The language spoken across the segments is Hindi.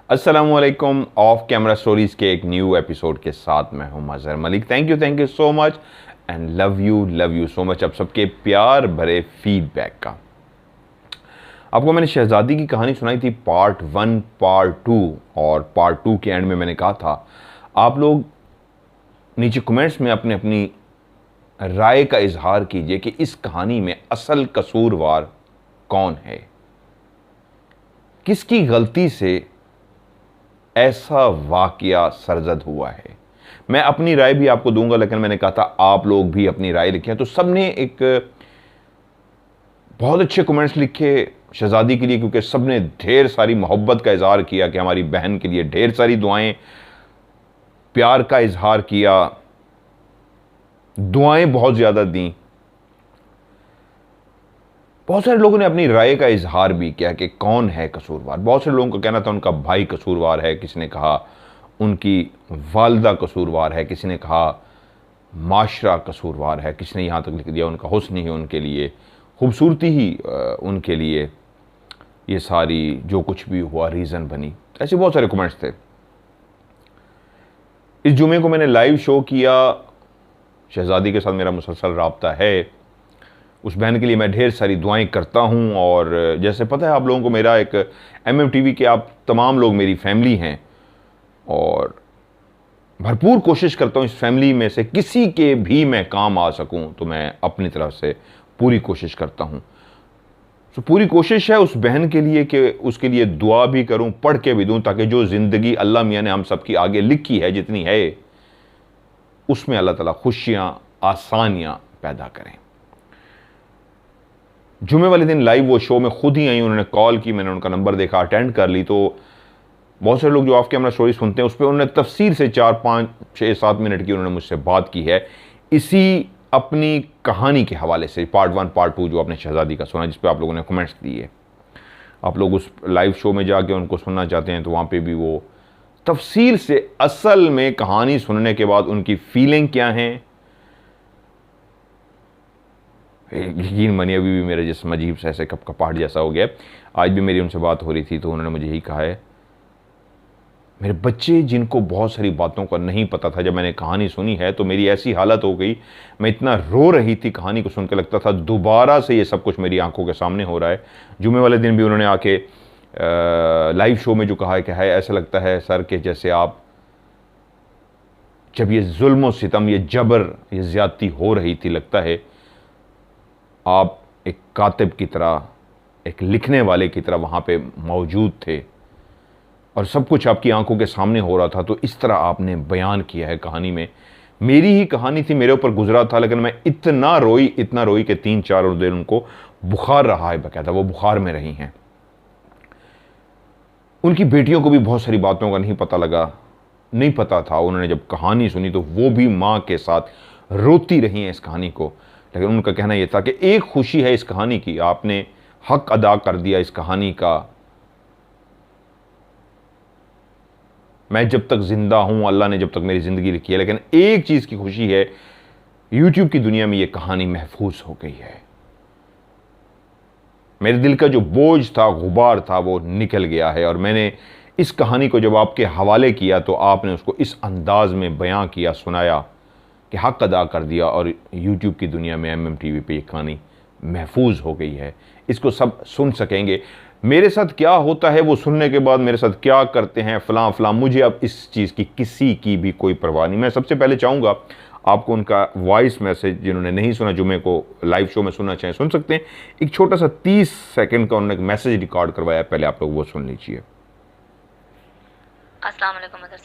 अस्सलामुअलैकुम। ऑफ कैमरा स्टोरीज के एक न्यू एपिसोड के साथ मैं हूं Mazhar Malik. Thank you so much and love you so much. अब सबके प्यार भरे फीडबैक का। आपको मैंने शहजादी की कहानी सुनाई थी पार्ट 1 पार्ट 2, और पार्ट 2 के एंड में मैंने कहा था आप लोग नीचे कमेंट्स में अपनी अपनी राय का इजहार कीजिए कि इस कहानी में असल कसूरवार कौन है, किसकी गलती से ऐसा वाकया सरजद हुआ है। मैं अपनी राय भी आपको दूंगा, लेकिन मैंने कहा था आप लोग भी अपनी राय लिखें। तो सबने एक बहुत अच्छे कमेंट्स लिखे शहजादी के लिए, क्योंकि सबने ढेर सारी मोहब्बत का इजहार किया कि हमारी बहन के लिए ढेर सारी दुआएं, प्यार का इजहार किया, दुआएं बहुत ज्यादा दी। बहुत सारे लोगों ने अपनी राय का इजहार भी किया कि कौन है कसूरवार। बहुत से लोगों का कहना था उनका भाई कसूरवार है, किसी ने कहा उनकी वालदा कसूरवार है, किसी ने कहा माशरा कसूरवार है, किसी ने यहाँ तक लिख दिया उनका हुस्न ही उनके लिए, खूबसूरती ही उनके लिए ये सारी जो कुछ भी हुआ रीज़न बनी। ऐसे बहुत सारे कमेंट्स थे। इस जुमे को मैंने लाइव शो किया। शहजादी के साथ मेरा मुसलसल राब्ता है। उस बहन के लिए मैं ढेर सारी दुआएं करता हूं, और जैसे पता है आप लोगों को, मेरा एक MMTV के आप तमाम लोग मेरी फैमिली हैं, और भरपूर कोशिश करता हूं इस फैमिली में से किसी के भी मैं काम आ सकूं तो मैं अपनी तरफ से पूरी कोशिश करता हूं। तो पूरी कोशिश है उस बहन के लिए कि उसके लिए दुआ भी करूं, पढ़ के भी दूं, ताकि जो ज़िंदगी अल्लाह मियाँ ने हम सबकी आगे लिखी है जितनी है, उसमें अल्लाह ताला खुशियां आसानियां पैदा करें। जुमे वाले दिन लाइव वो शो में खुद ही आई, उन्होंने कॉल की, मैंने उनका नंबर देखा, अटेंड कर ली। तो बहुत सारे लोग जो ऑफ कैमरा स्टोरी सुनते हैं उस पर उन्होंने तफसीर से 4, 5, 6, 7 मिनट की उन्होंने मुझसे बात की है इसी अपनी कहानी के हवाले से। पार्ट 1 पार्ट 2 जो आपने शहजादी का सुना, जिस पर आप लोगों ने कमेंट्स दिए, आप लोग उस लाइव शो में जाके उनको सुनना चाहते हैं तो वहाँ पर भी वो तफसील से असल में कहानी सुनने के बाद उनकी फीलिंग क्या है। यकीन मानिए अभी भी मेरे जिस्म अजीब सा ऐसे कपकपाहट जैसा हो गया। आज भी मेरी उनसे बात हो रही थी तो उन्होंने मुझे यही कहा है, मेरे बच्चे जिनको बहुत सारी बातों का नहीं पता था, जब मैंने कहानी सुनी है तो मेरी ऐसी हालत हो गई, मैं इतना रो रही थी कहानी को सुन के, लगता था दोबारा से ये सब कुछ मेरी आंखों के सामने हो रहा है। जुमे वाले दिन भी उन्होंने आके लाइव शो में जो कहा है कि है ऐसा लगता है सर के जैसे आप जब ये जुल्म व सितम, ये जबर, ये ज्यादती हो रही थी, लगता है आप एक कातिब की तरह, एक लिखने वाले की तरह वहाँ पे मौजूद थे और सब कुछ आपकी आंखों के सामने हो रहा था। तो इस तरह आपने बयान किया है कहानी में। मेरी ही कहानी थी, मेरे ऊपर गुजरा था, लेकिन मैं इतना रोई कि 3-4 दिन उनको बुखार रहा है, बकायदा वो बुखार में रही हैं। उनकी बेटियों को भी बहुत सारी बातों का नहीं पता था। उन्होंने जब कहानी सुनी तो वो भी माँ के साथ रोती रही हैं इस कहानी को। लेकिन उनका कहना यह था कि एक खुशी है इस कहानी की, आपने हक अदा कर दिया इस कहानी का। मैं जब तक जिंदा हूं, अल्लाह ने जब तक मेरी जिंदगी लिखी है, लेकिन एक चीज की खुशी है, यूट्यूब की दुनिया में यह कहानी महफूज हो गई है। मेरे दिल का जो बोझ था, गुबार था, वो निकल गया है। और मैंने इस कहानी को जब आपके हवाले किया तो आपने उसको इस अंदाज में बयां किया, सुनाया कि हक अदा कर दिया, और यूट्यूब की दुनिया में MMTV पे ये कहानी महफूज हो गई है। इसको सब सुन सकेंगे। मेरे साथ क्या होता है वो सुनने के बाद, मेरे साथ क्या करते हैं फलां फलां, मुझे अब इस चीज़ की किसी की भी कोई परवाह नहीं। मैं सबसे पहले चाहूँगा आपको उनका वॉइस मैसेज, जिन्होंने नहीं सुना जुमे को लाइव शो में सुनना चाहें सुन सकते हैं। एक छोटा सा 30 सेकंड का उन्होंने मैसेज रिकॉर्ड करवाया, पहले आप लोग वो सुन लीजिए। अस्सलाम वालेकुम मदर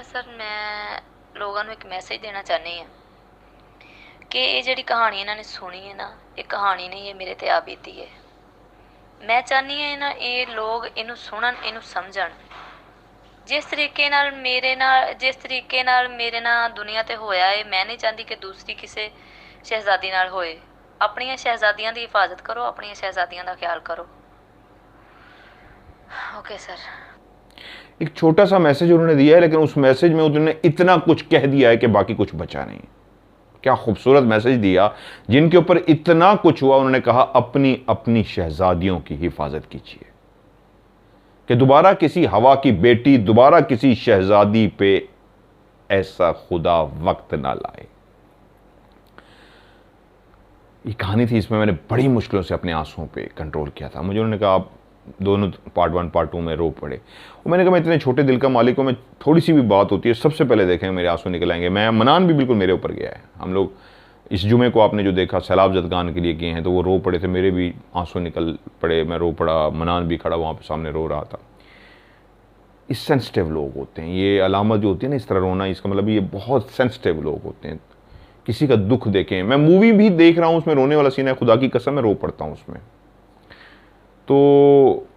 सर, मैं लोगों को एक मैसेज देना चाहनी हाँ कि ये जी कहानी इन्होंने सुनी है ना, ये कहानी नहीं, ये मेरे ते आ बीती है। मैं चाहनी है ना ये लोग इनू सुनन, इनू समझन। जिस तरीके नाल मेरे नाल दुनिया ते होया है, मैं नहीं चाहती कि दूसरी किसी शहजादी नाल होए। अपनियां शहजादियां की हिफाजत करो, अपनियां शहजादियां का ख्याल करो। Okay sir. एक छोटा सा मैसेज उन्होंने दिया है, लेकिन उस मैसेज में उन्होंने इतना कुछ कह दिया है कि बाकी कुछ बचा नहीं। क्या खूबसूरत मैसेज दिया, जिनके ऊपर इतना कुछ हुआ। उन्होंने कहा अपनी अपनी शहजादियों की हिफाजत कीजिए। कि दोबारा किसी हवा की बेटी, दोबारा किसी शहजादी पे ऐसा खुदा वक्त ना लाए। ये कहानी थी, इसमें मैंने बड़ी मुश्किलों से अपने आंसुओं पे कंट्रोल किया था। मुझे उन्होंने कहा आप दोनों पार्ट 1 पार्ट 2 में रो पड़े। और मैंने कहा मैं इतने छोटे दिल का मालिक हूँ, मैं थोड़ी सी भी बात होती है सबसे पहले देखेंगे मेरे आंसू निकल आएंगे। मैं मनान भी बिल्कुल मेरे ऊपर गया है। हम लोग इस जुमे को आपने जो देखा सैलाब जदगान के लिए किए हैं, तो वो रो पड़े थे, मेरे भी आंसू निकल पड़े, मैं रो पड़ा, मनान भी खड़ा वहाँ पे सामने रो रहा था। इस सेंसिटिव लोग होते हैं, ये अलामत जो होती है ना इस तरह रोना, इसका मतलब ये बहुत सेंसिटिव लोग होते हैं। किसी का दुख देखें, मैं मूवी भी देख रहा हूँ उसमें रोने वाला सीन है, खुदा की कसम मैं रो पड़ता हूँ उसमें। तो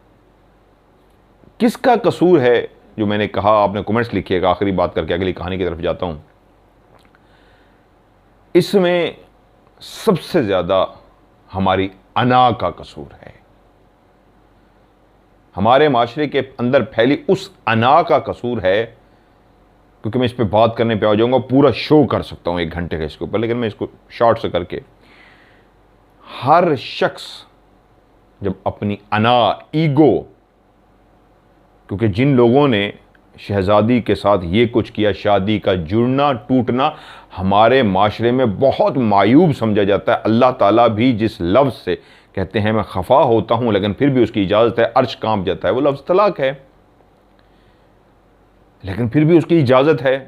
किसका कसूर है जो मैंने कहा, आपने कमेंट्स लिखिएगा। आखिरी बात करके अगली कहानी की तरफ जाता हूं। इसमें सबसे ज्यादा हमारी अना का कसूर है, हमारे माशरे के अंदर फैली उस अना का कसूर है। क्योंकि मैं इस पर बात करने पे आ जाऊंगा, पूरा शो कर सकता हूं 1 घंटे का इसके ऊपर, लेकिन मैं इसको शॉर्ट से करके, हर शख्स जब अपनी अना, ईगो, क्योंकि जिन लोगों ने शहजादी के साथ ये कुछ किया, शादी का जुड़ना टूटना हमारे माशरे में बहुत मायूब समझा जाता है। अल्लाह ताला भी जिस लफ्ज़ से कहते हैं मैं खफा होता हूं लेकिन फिर भी उसकी इजाज़त है, अर्श कांप जाता है, वो लफ्ज़ तलाक है, लेकिन फिर भी उसकी इजाज़त है।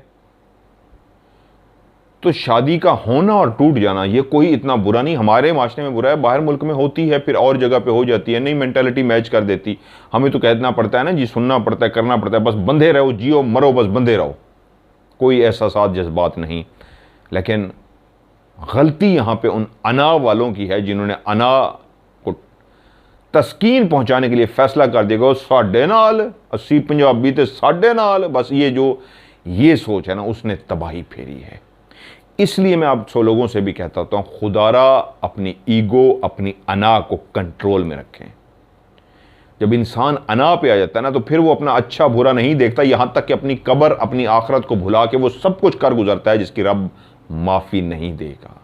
तो शादी का होना और टूट जाना ये कोई इतना बुरा नहीं, हमारे माशरे में बुरा है, बाहर मुल्क में होती है, फिर और जगह पे हो जाती है, नहीं मेंटालिटी मैच कर देती। हमें तो कहना पड़ता है ना जी, सुनना पड़ता है, करना पड़ता है, बस बंधे रहो, जियो मरो, बस बंधे रहो, कोई एहसास जज्बात नहीं। लेकिन गलती यहाँ पे उन अना वालों की है जिन्होंने अना को तस्कीन पहुँचाने के लिए फैसला कर दिया साढ़े नाल 80 पंजाबी ते साढ़े नाल, बस ये सोच है ना, उसने तबाही फेरी है। इसलिए मैं आप 100 लोगों से भी कहता हूं, खुदारा अपनी ईगो, अपनी अना को कंट्रोल में रखें। जब इंसान अना पे आ जाता है ना, तो फिर वो अपना अच्छा बुरा नहीं देखता, यहां तक कि अपनी कब्र, अपनी आखिरत को भुला के वो सब कुछ कर गुजरता है जिसकी रब माफी नहीं देगा।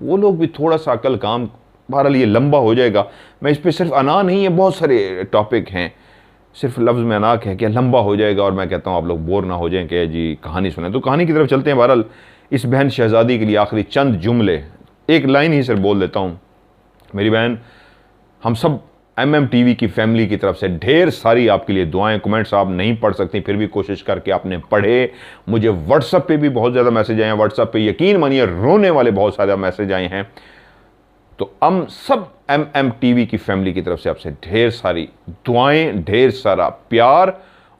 वो लोग भी थोड़ा सा अकल काम, बहरहाल ये लंबा हो जाएगा, मैं इस पर सिर्फ अना नहीं है, बहुत सारे टॉपिक हैं, सिर्फ लफ्ज़ में अना कह के लंबा हो जाएगा और मैं कहता हूँ आप लोग बोर ना हो जाएं कि जी कहानी सुने। तो कहानी की तरफ चलते हैं। बहरहाल इस बहन शहजादी के लिए आखिरी चंद जुमले, एक लाइन ही सिर्फ बोल देता हूँ। मेरी बहन, हम सब MMTV की फैमिली की तरफ से ढेर सारी आपके लिए दुआएं। कमेंट्स आप नहीं पढ़ सकती, फिर भी कोशिश करके आपने पढ़े। मुझे व्हाट्सएप पे भी बहुत ज़्यादा मैसेज आए हैं, व्हाट्सएप पे यकीन मानिए रोने वाले बहुत सारे मैसेज आए हैं। तो हम सब MMTV की फैमिली की तरफ से आपसे ढेर सारी दुआएं, ढेर सारा प्यार,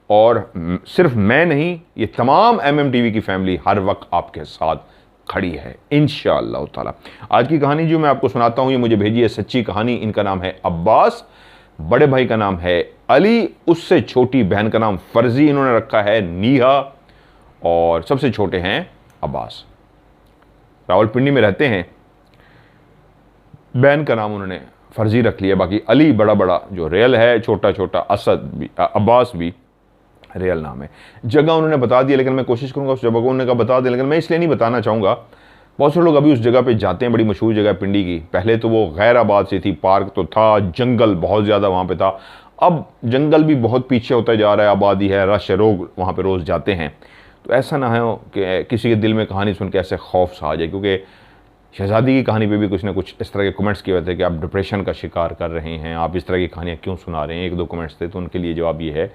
और सिर्फ मैं नहीं, ये तमाम MMTV की फैमिली हर वक्त आपके साथ खड़ी है इंशाअल्लाह ताला। आज की कहानी जो मैं आपको सुनाता हूं, ये मुझे भेजी है सच्ची कहानी। इनका नाम है अब्बास, बड़े भाई का नाम है अली, उससे छोटी बहन का नाम फर्जी, इन्होंने रखा है नीहा, और सबसे छोटे हैं अब्बास। रावलपिंडी में रहते हैं। बहन का नाम उन्होंने फर्जी रख लिया, बाकी अली बड़ा बड़ा जो रियल है, छोटा छोटा असद भी, अब्बास भी रियल नाम है। जगह उन्होंने बता दिया, लेकिन मैं कोशिश करूंगा उस जगह को, उन्होंने कहा बता दें, लेकिन मैं इसलिए नहीं बताना चाहूँगा। बहुत से लोग अभी उस जगह पे जाते हैं, बड़ी मशहूर जगह पिंडी की। पहले तो वो गैराबाद से थी, पार्क तो था, जंगल बहुत ज़्यादा वहाँ पे था। अब जंगल भी बहुत पीछे होता जा रहा है, आबादी है, रश है, लोग वहाँ पर रोज़ जाते हैं। तो ऐसा ना हो कि किसी के दिल में कहानी सुन के ऐसे खौफ सा आ जाए, क्योंकि शहजादी की कहानी पे भी कुछ ना कुछ इस तरह के कमेंट्स किए हुए थे कि आप डिप्रेशन का शिकार कर रहे हैं, आप इस तरह की कहानियाँ क्यों सुना रहे हैं। 1-2 कमेंट्स थे, तो उनके लिए जवाब ये है,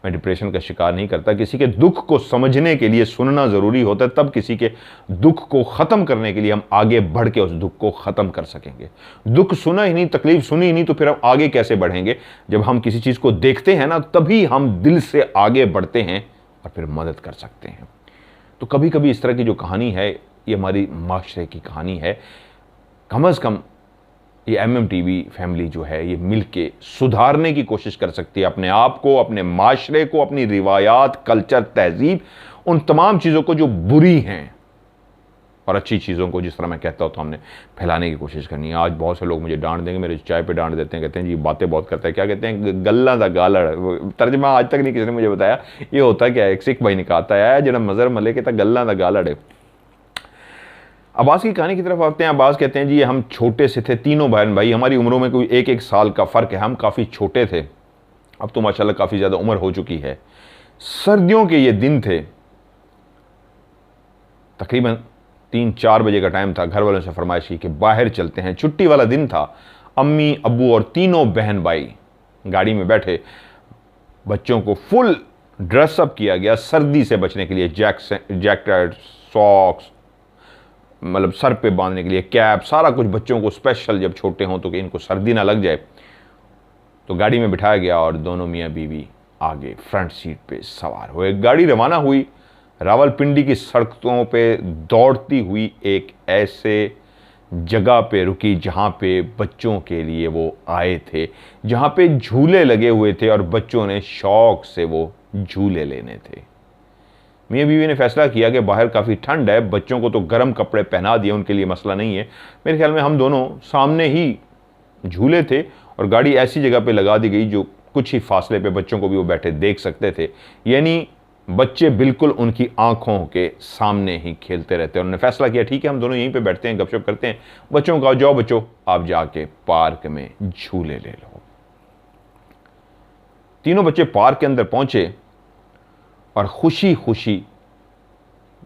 मैं डिप्रेशन का शिकार नहीं करता। किसी के दुख को समझने के लिए सुनना ज़रूरी होता है, तब किसी के दुख को ख़त्म करने के लिए हम आगे बढ़ के उस दुख को ख़त्म कर सकेंगे। दुख सुना ही नहीं, तकलीफ सुनी ही नहीं, तो फिर हम आगे कैसे बढ़ेंगे। जब हम किसी चीज़ को देखते हैं ना, तभी हम दिल से आगे बढ़ते हैं और फिर मदद कर सकते हैं। तो कभी कभी इस तरह की जो कहानी है, ये हमारी माशरे की कहानी है। कम से कम ये MMTV फैमिली जो है, ये मिल के सुधारने की कोशिश कर सकती है अपने आप को, अपने माशरे को, अपनी रिवायात, कल्चर, तहजीब, उन तमाम चीज़ों को जो बुरी हैं, और अच्छी चीज़ों को, जिस तरह मैं कहता हूँ, तो हमने फैलाने की कोशिश करनी है। आज बहुत से लोग मुझे डांट देंगे, मेरे चाय पे डांट देते हैं, कहते हैं जी बातें बहुत करता है। क्या कहते हैं, गल्ला दा गालड़, तर्जमा आज तक नहीं किसी ने मुझे बताया। ये होता क्या है, एक सिख भाई ने कहा है, जरा मज़र मले के गल्ला दा गालड़ है। अब्बास की कहानी की तरफ आते हैं। अब्बास कहते हैं जी हम छोटे से थे, तीनों बहन भाई, हमारी उम्रों में कोई 1-1 साल का फ़र्क है, हम काफ़ी छोटे थे। अब तो माशाल्लाह काफ़ी ज़्यादा उम्र हो चुकी है। सर्दियों के ये दिन थे, तकरीबन 3-4 बजे का टाइम था। घर वालों से फरमाइश की कि बाहर चलते हैं। छुट्टी वाला दिन था। अम्मी, अब्बू और तीनों बहन भाई गाड़ी में बैठे। बच्चों को फुल ड्रेसअप किया गया सर्दी से बचने के लिए। जैकेट, सॉक्स, मतलब सर पे बांधने के लिए कैप, सारा कुछ बच्चों को स्पेशल, जब छोटे हों तो कि इनको सर्दी ना लग जाए। तो गाड़ी में बिठाया गया और दोनों मियाँ बीवी आगे फ्रंट सीट पे सवार हुए। गाड़ी रवाना हुई। रावलपिंडी की सड़कों पे दौड़ती हुई एक ऐसे जगह पे रुकी जहाँ पे बच्चों के लिए वो आए थे, जहाँ पे झूले लगे हुए थे और बच्चों ने शौक से वो झूले लेने थे। मियाँ बीवी ने फैसला किया कि बाहर काफ़ी ठंड है, बच्चों को तो गर्म कपड़े पहना दिए, उनके लिए मसला नहीं है। मेरे ख्याल में हम दोनों सामने ही झूले थे और गाड़ी ऐसी जगह पे लगा दी गई जो कुछ ही फासले पे बच्चों को भी वो बैठे देख सकते थे, यानी बच्चे बिल्कुल उनकी आंखों के सामने ही खेलते रहते हैं। उन्होंने फैसला किया ठीक है हम दोनों यहीं पे बैठते हैं, गपशप करते हैं। बच्चों को जाओ बच्चों आप जाके पार्क में झूले ले लो। तीनों बच्चे पार्क के अंदर पहुंचे और खुशी खुशी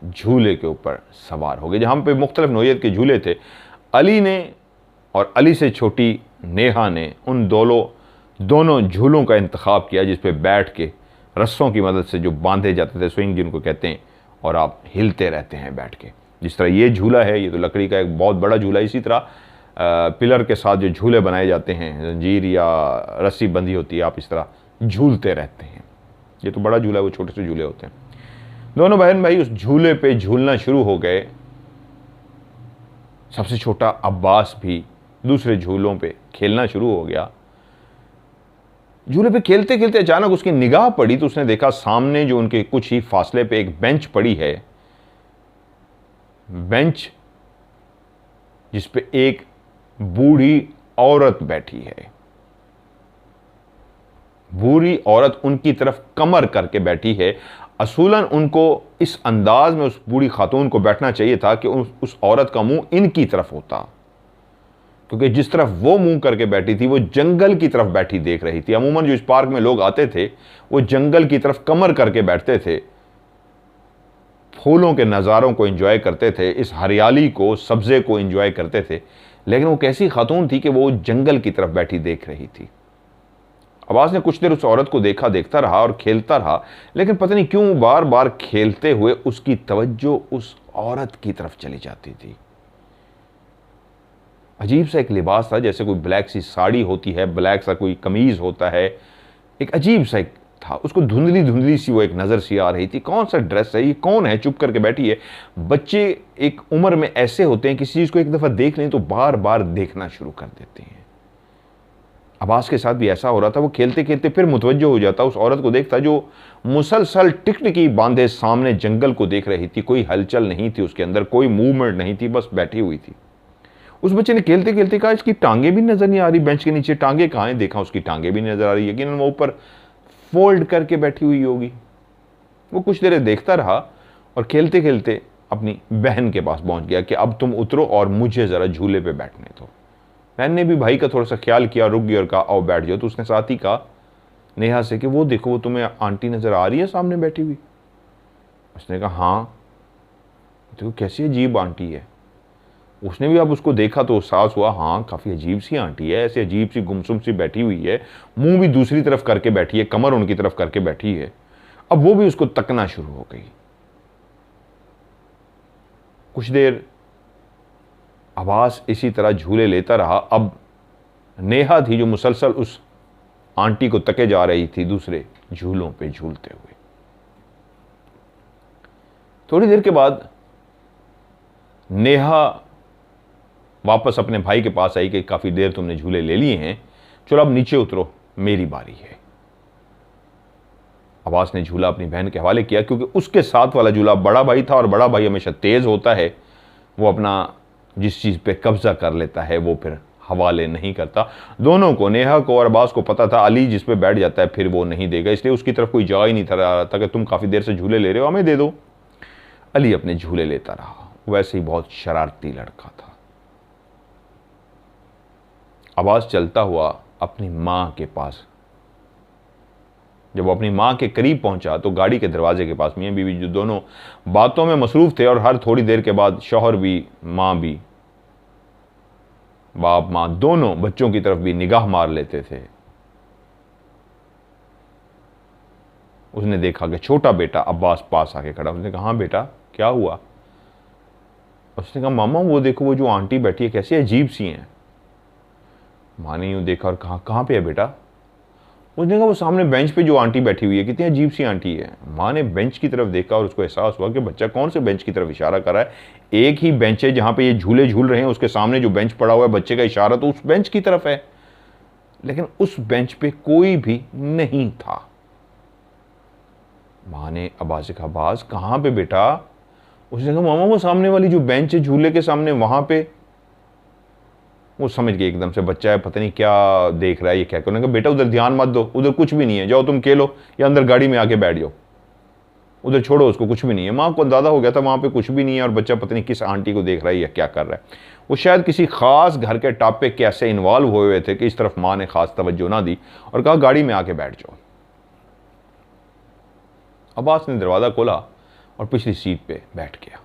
झूले के ऊपर सवार हो गए, जहां पे मुख्तलिफ नौइयत के झूले थे। अली ने और अली से छोटी नेहा ने उन दोनों झूलों का इंतखाब किया जिस पे बैठ के रस्सों की मदद से जो बांधे जाते थे, स्विंग जिनको कहते हैं, और आप हिलते रहते हैं बैठ के। जिस तरह ये झूला है, ये तो लकड़ी का एक बहुत बड़ा झूला है। इसी तरह पिलर के साथ जो झूले बनाए जाते हैं, जंजीर या रस्सी बंधी होती है, आप इस तरह झूलते रहते हैं। ये तो बड़ा झूला है, वो छोटे से झूले होते हैं। दोनों बहन भाई उस झूले पे झूलना शुरू हो गए। सबसे छोटा अब्बास भी दूसरे झूलों पे खेलना शुरू हो गया। झूले पे खेलते खेलते अचानक उसकी निगाह पड़ी तो उसने देखा सामने जो उनके कुछ ही फासले पे एक बेंच पड़ी है। बेंच जिस पे एक बूढ़ी औरत बैठी है। बूढ़ी औरत उनकी तरफ कमर करके बैठी है। असूलन उनको इस अंदाज में उस बूढ़ी खातून को बैठना चाहिए था कि उस औरत का मुंह इनकी तरफ होता, क्योंकि जिस तरफ वो मुंह करके बैठी थी वो जंगल की तरफ बैठी देख रही थी। अमूमन जो इस पार्क में लोग आते थे वो जंगल की तरफ कमर करके बैठते थे, फूलों के नज़ारों को एंजॉय करते थे, इस हरियाली को, सब्जे को एंजॉय करते थे। लेकिन वो कैसी खातून थी कि वो जंगल की तरफ बैठी देख रही थी। अब्बास ने कुछ देर उस औरत को देखता रहा और खेलता रहा, लेकिन पता नहीं क्यों बार बार खेलते हुए उसकी तवज्जो उस औरत की तरफ चली जाती थी। अजीब सा एक लिबास था, जैसे कोई ब्लैक सी साड़ी होती है, ब्लैक सा कोई कमीज होता है, एक अजीब सा एक था। उसको धुंधली धुंधली सी वो एक नज़र सी आ रही थी। कौन सा ड्रेस है, ये कौन है, चुप करके बैठी है। बच्चे एक उम्र में ऐसे होते हैं, किसी चीज़ को एक दफ़ा देख लें तो बार बार देखना शुरू कर देते हैं। अब्बास के साथ भी ऐसा हो रहा था। वो खेलते खेलते फिर मुतवज्जो हो जाता, उस औरत को देखता जो मुसलसल टिकटिकी बांधे सामने जंगल को देख रही थी। कोई हलचल नहीं थी उसके अंदर, कोई मूवमेंट नहीं थी, बस बैठी हुई थी। उस बच्चे ने खेलते खेलते कहा इसकी टांगे भी नजर नहीं आ रही, बेंच के नीचे टांगे कहाँ हैं। देखा उसकी टांगे भी नजर आ रही है, यकीनन वो ऊपर फोल्ड करके बैठी हुई होगी। वो कुछ देर देखता रहा और खेलते खेलते अपनी बहन के पास पहुंच गया कि अब तुम उतरो और मुझे जरा झूले पे बैठने दो। बहन ने भी भाई का थोड़ा सा ख्याल किया, रुक गई और कहा आओ बैठ जाओ। तो उसने साथ ही कहा नेहा से कि वो देखो वो तुम्हें आंटी नजर आ रही है सामने बैठी हुई। उसने कहा हाँ। देखो कैसी अजीब आंटी है। उसने भी अब उसको देखा तो एहसास हुआ हाँ काफ़ी अजीब सी आंटी है, ऐसी अजीब सी गुमसुम सी बैठी हुई है, मुंह भी दूसरी तरफ करके बैठी है, कमर उनकी तरफ करके बैठी है। अब वो भी उसको तकना शुरू हो गई। कुछ देर अब्बास इसी तरह झूले लेता रहा। अब नेहा थी जो मुसलसल उस आंटी को तके जा रही थी दूसरे झूलों पे झूलते हुए। थोड़ी देर के बाद नेहा वापस अपने भाई के पास आई कि काफ़ी देर तुमने झूले ले लिए हैं, चलो अब नीचे उतरो, मेरी बारी है। अब्बास ने झूला अपनी बहन के हवाले किया, क्योंकि उसके साथ वाला झूला बड़ा भाई था और बड़ा भाई हमेशा तेज़ होता है, वो अपना जिस चीज़ पे कब्जा कर लेता है वो फिर हवाले नहीं करता। दोनों को, नेहा को और अब्बास को पता था अली जिस पे बैठ जाता है फिर वो नहीं देगा, इसलिए उसकी तरफ कोई जगह ही नहीं था रहा था कि तुम काफ़ी देर से झूले ले रहे हो, हमें दे दो। अली अपने झूले लेता रहा, वैसे ही बहुत शरारती लड़का था। अब्बास चलता हुआ अपनी माँ के पास जब वो अपनी माँ के करीब पहुंचा तो गाड़ी के दरवाजे के पास मियाँ बीवी जो दोनों बातों में मसरूफ थे और हर थोड़ी देर के बाद शौहर भी, माँ भी, बाप माँ दोनों बच्चों की तरफ भी निगाह मार लेते थे, उसने देखा कि छोटा बेटा अब्बास पास आके खड़ा। उसने कहा, हाँ बेटा क्या हुआ? उसने कहा, मामा वो देखो, वो जो आंटी बैठी है कैसी अजीब सी हैं। माँ ने यूँ देखा और कहा, कहाँ पे है बेटा? उसने कहा, वो सामने बेंच पे जो आंटी बैठी हुई है, कितनी अजीब सी आंटी है। माँ ने बेंच की तरफ देखा और उसको एहसास हुआ कि बच्चा कौन से बेंच की तरफ इशारा कर रहा है। एक ही बेंच है जहाँ पे ये झूले झूल रहे हैं, उसके सामने जो बेंच पड़ा हुआ है, बच्चे का इशारा तो उस बेंच की तरफ है, लेकिन उस बेंच पे कोई भी नहीं था। माँ ने अब्बास से कहा, अब्बास कहाँ पे बेटा? उसने कहा, मामा वो सामने वाली जो बेंच है झूले के सामने, वहां पे। वो समझ गए एकदम से, बच्चा है पता नहीं क्या देख रहा है, ये क्या कर। उन्होंने कहा, बेटा उधर ध्यान मत दो, उधर कुछ भी नहीं है, जाओ तुम खेलो या अंदर गाड़ी में आके बैठ जाओ, उधर छोड़ो उसको, कुछ भी नहीं है। माँ को अंदाजा हो गया था वहां पे कुछ भी नहीं है और बच्चा पता नहीं किस आंटी को देख रहा है या क्या कर रहा है। वो शायद किसी खास घर के टॉपिक के ऐसे इन्वॉल्व हुए थे कि इस तरफ माँ ने खास तवज्जो ना दी और कहा, गाड़ी में आके बैठ जाओ। अब्बास ने दरवाज़ा खोला और पिछली सीट पे बैठ गया।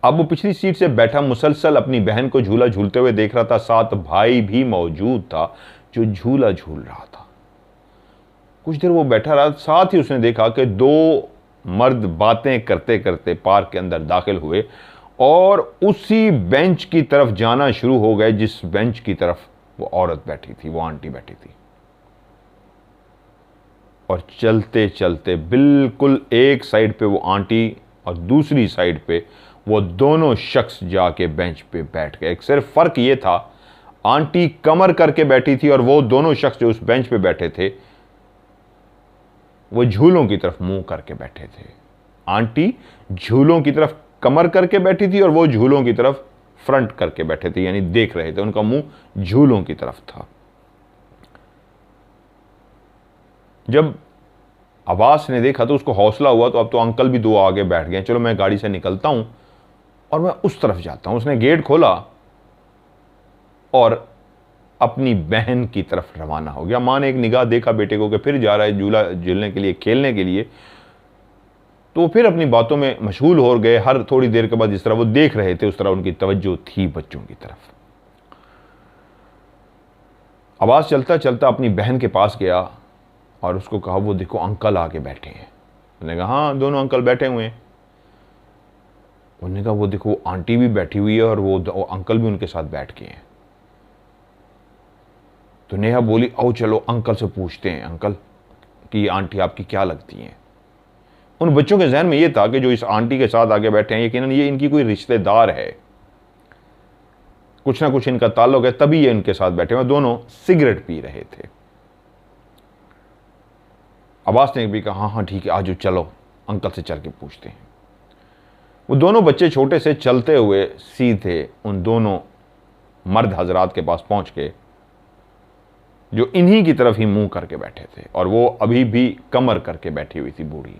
अब वो पिछली सीट से बैठा मुसलसल अपनी बहन को झूला झूलते हुए देख रहा था। साथ भाई भी मौजूद था जो झूला झूल रहा था। कुछ देर वो बैठा रहा, साथ ही उसने देखा कि दो मर्द बातें करते करते पार्क के अंदर दाखिल हुए और उसी बेंच की तरफ जाना शुरू हो गए जिस बेंच की तरफ वो औरत बैठी थी, वो आंटी बैठी थी। और चलते चलते बिल्कुल एक साइड पे वो आंटी और दूसरी साइड पे वो दोनों शख्स जाके बेंच पे बैठ गए। सिर्फ फर्क ये था, आंटी कमर करके बैठी थी और वो दोनों शख्स जो उस बेंच पे बैठे थे वो झूलों की तरफ मुंह करके बैठे थे। आंटी झूलों की तरफ कमर करके बैठी थी और वो झूलों की तरफ फ्रंट करके बैठे थे, यानी देख रहे थे, उनका मुंह झूलों की तरफ था। जब अब्बास ने देखा तो उसको हौसला हुआ, तो अब तो अंकल भी दो आगे बैठ गए, चलो मैं गाड़ी से निकलता हूं और मैं उस तरफ जाता हूं। उसने गेट खोला और अपनी बहन की तरफ रवाना हो गया। माँ ने एक निगाह देखा बेटे को कि फिर जा रहा है झूला झूलने के लिए, खेलने के लिए, तो वो फिर अपनी बातों में मशगूल हो गए। हर थोड़ी देर के बाद जिस तरह वो देख रहे थे उस तरह उनकी तवज्जो थी बच्चों की तरफ। अब्बास चलता चलता अपनी बहन के पास गया और उसको कहा, वो देखो अंकल आके बैठे हैं। उन्होंने कहा, हाँ दोनों अंकल बैठे हुए हैं। उन्होंने कहा, वो देखो वो आंटी भी बैठी हुई है और वो अंकल भी उनके साथ बैठ गए हैं। तो नेहा बोली, आओ चलो अंकल से पूछते हैं, अंकल कि आंटी आपकी क्या लगती हैं। उन बच्चों के जहन में ये था कि जो इस आंटी के साथ आगे बैठे हैं यकीनन ये इनकी कोई रिश्तेदार है, कुछ ना कुछ इनका ताल्लुक है, तभी ये इनके साथ बैठे हुए। दोनों सिगरेट पी रहे थे। अब्बास ने भी कहा, हाँ हाँ ठीक है, आज चलो अंकल से चल के पूछते हैं। वो दोनों बच्चे छोटे से चलते हुए सीधे उन दोनों मर्द हजरात के पास पहुंच के जो इन्हीं की तरफ ही मुंह करके बैठे थे और वो अभी भी कमर करके बैठी हुई थी बूढ़ी।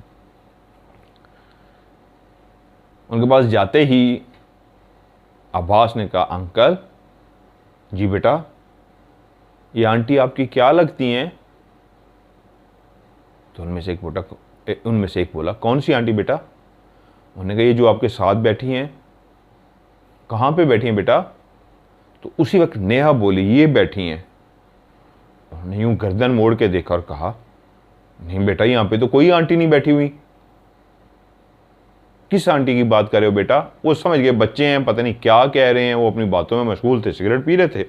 उनके पास जाते ही अब्बास ने कहा, अंकल जी बेटा ये आंटी आपकी क्या लगती हैं? तो उनमें से एक बोला, कौन सी आंटी बेटा? उन्होंने कहा, ये जो आपके साथ बैठी हैं। कहाँ पे बैठी हैं बेटा? तो उसी वक्त नेहा बोली, ये बैठी हैं। उन्होंने यूं गर्दन मोड़ के देखा और कहा, नहीं बेटा यहाँ पे तो कोई आंटी नहीं बैठी हुई। किस आंटी की बात कर रहे हो बेटा? वो समझ गए बच्चे हैं, पता नहीं क्या कह रहे हैं, वो अपनी बातों में मशगूल थे, सिगरेट पी रहे थे।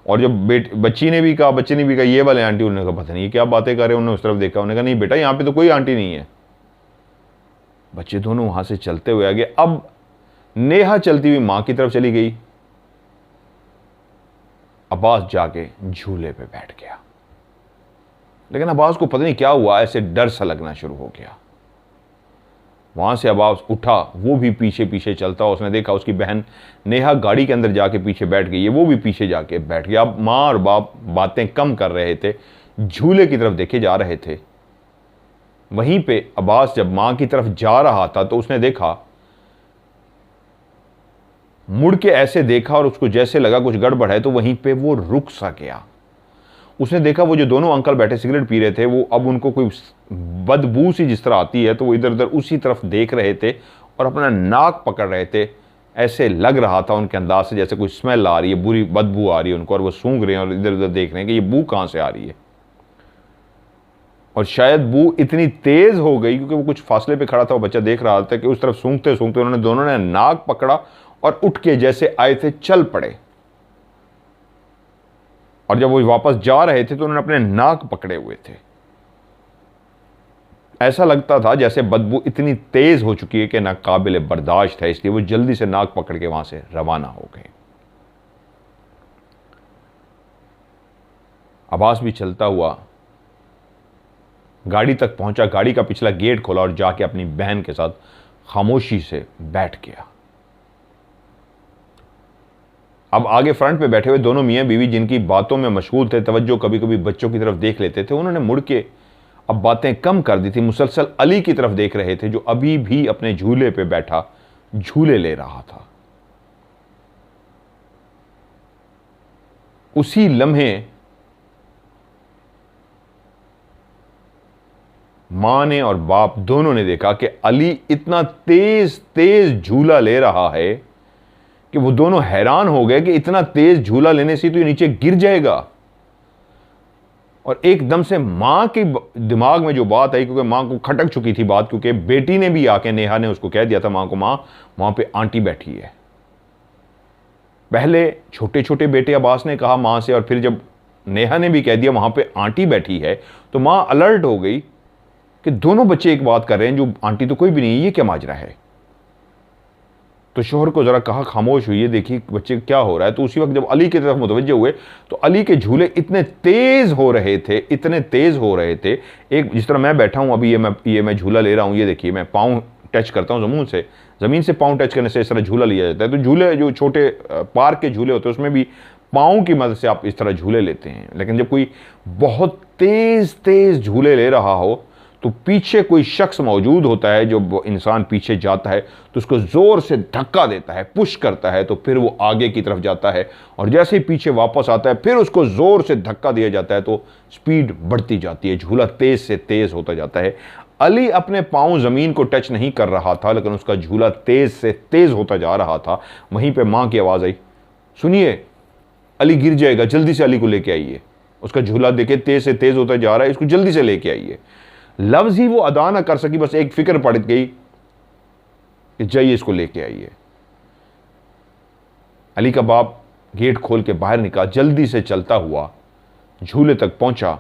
और जब बच्चे ने भी कहा ये वाले आंटी, उन्होंने कहा पता नहीं क्या बातें कर रहे हैं। उन्होंने उस तरफ देखा, उन्होंने कहा, नहीं बेटा यहाँ पे तो कोई आंटी नहीं है। बच्चे दोनों वहां से चलते हुए आ गए। अब नेहा चलती हुई मां की तरफ चली गई। अब्बास जाके झूले पे बैठ गया, लेकिन अब्बास को पता नहीं क्या हुआ, ऐसे डर सा लगना शुरू हो गया। वहां से अब्बास उठा, वो भी पीछे पीछे चलता। उसने देखा उसकी बहन नेहा गाड़ी के अंदर जाके पीछे बैठ गई है, वो भी पीछे जाके बैठ गया। अब माँ और बाप बातें कम कर रहे थे, झूले की तरफ देखे जा रहे थे। वहीं पे अब्बास जब माँ की तरफ जा रहा था तो उसने देखा, मुड़ के ऐसे देखा और उसको जैसे लगा कुछ गड़बड़ है, तो वहीं पे वो रुक सा गया। उसने देखा वो जो दोनों अंकल बैठे सिगरेट पी रहे थे, वो अब उनको कोई बदबू सी जिस तरह आती है तो वो इधर उधर उसी तरफ देख रहे थे और अपना नाक पकड़ रहे थे। ऐसे लग रहा था उनके अंदाज से जैसे कोई स्मेल आ रही है, बुरी बदबू आ रही है उनको, और वो सूंघ रहे हैं और इधर उधर देख रहे हैं कि ये बू कहाँ से आ रही है। और शायद बू इतनी तेज हो गई क्योंकि वो कुछ फासले पे खड़ा था, वो बच्चा देख रहा था कि उस तरफ सूंघते सूंघते उन्होंने दोनों ने नाक पकड़ा और उठ के जैसे आए थे चल पड़े। और जब वो वापस जा रहे थे तो उन्होंने अपने नाक पकड़े हुए थे। ऐसा लगता था जैसे बदबू इतनी तेज हो चुकी है कि ना काबिल बर्दाश्त है, इसलिए वो जल्दी से नाक पकड़ के वहां से रवाना हो गए। अब्बास भी चलता हुआ गाड़ी तक पहुंचा, गाड़ी का पिछला गेट खोला और जाके अपनी बहन के साथ खामोशी से बैठ गया। अब आगे फ्रंट पे बैठे हुए दोनों मियां बीवी जिनकी बातों में मशगूल थे, तवज्जो कभी कभी बच्चों की तरफ देख लेते थे, उन्होंने मुड़ के अब बातें कम कर दी थी, मुसलसल अली की तरफ देख रहे थे जो अभी भी अपने झूले पे बैठा झूले ले रहा था। उसी लम्हे मां ने और बाप दोनों ने देखा कि अली इतना तेज तेज झूला ले रहा है कि वो दोनों हैरान हो गए कि इतना तेज झूला लेने से तो ये नीचे गिर जाएगा। और एकदम से मां के दिमाग में जो बात आई, क्योंकि मां को खटक चुकी थी बात, क्योंकि बेटी ने भी आके, नेहा ने उसको कह दिया था मां को, मां वहां पे आंटी बैठी है। पहले छोटे छोटे बेटे अब्बास ने कहा मां से, और फिर जब नेहा ने भी कह दिया वहां पे आंटी बैठी है, तो मां अलर्ट हो गई कि दोनों बच्चे एक बात कर रहे हैं, जो आंटी तो कोई भी नहीं है, ये क्या माजरा है। तो शोहर को जरा कहा खामोश हुई, देखिए बच्चे क्या हो रहा है। तो उसी वक्त जब अली की तरफ मुतवज्जे हुए तो अली के झूले इतने तेज हो रहे थे, इतने तेज हो रहे थे। एक जिस तरह मैं बैठा हूं अभी, ये मैं झूला ले रहा हूं, ये देखिए मैं पाँव टच करता हूं ज़मीन से पाँव टच करने से इस तरह झूला लिया जाता है। तो झूले जो छोटे पार्क के झूले होते हैं उसमें भी पाँव की मदद से आप इस तरह झूले लेते हैं, लेकिन जब कोई बहुत तेज तेज झूले ले रहा हो तो पीछे कोई शख्स मौजूद होता है। जो इंसान पीछे जाता है तो उसको ज़ोर से धक्का देता है, पुश करता है, तो फिर वो आगे की तरफ जाता है, और जैसे ही पीछे वापस आता है फिर उसको ज़ोर से धक्का दिया जाता है, तो स्पीड बढ़ती जाती है, झूला तेज से तेज होता जाता है। अली अपने पाँव ज़मीन को टच नहीं कर रहा था, लेकिन उसका झूला तेज से तेज होता जा रहा था। वहीं पर माँ की आवाज़ आई, सुनिए अली गिर जाएगा, जल्दी से अली को लेके आइए। उसका झूला देखे तेज से तेज होता जा रहा है, इसको जल्दी से लेके आइए। लफ्ज ही वो अदा ना कर सकी, बस एक फिक्र पड़ गई कि जाइए इसको लेके आइए। अली का बाप गेट खोल के बाहर निकला, जल्दी से चलता हुआ झूले तक पहुंचा।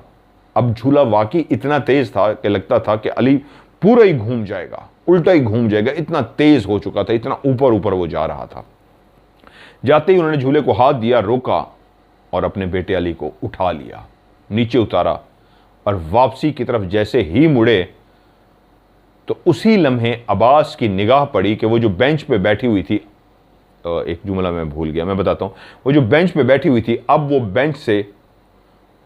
अब झूला वाकई इतना तेज था कि लगता था कि अली पूरा ही घूम जाएगा, उल्टा ही घूम जाएगा, इतना तेज हो चुका था, इतना ऊपर ऊपर वो जा रहा था। जाते ही उन्होंने झूले को हाथ दिया, रोका और अपने बेटे अली को उठा लिया, नीचे उतारा, और वापसी की तरफ जैसे ही मुड़े तो उसी लम्हे अब्बास की निगाह पड़ी कि वो जो बेंच पे बैठी हुई थी, एक जुमला मैं भूल गया, मैं बताता हूँ। वो जो बेंच पे बैठी हुई थी, अब वो बेंच से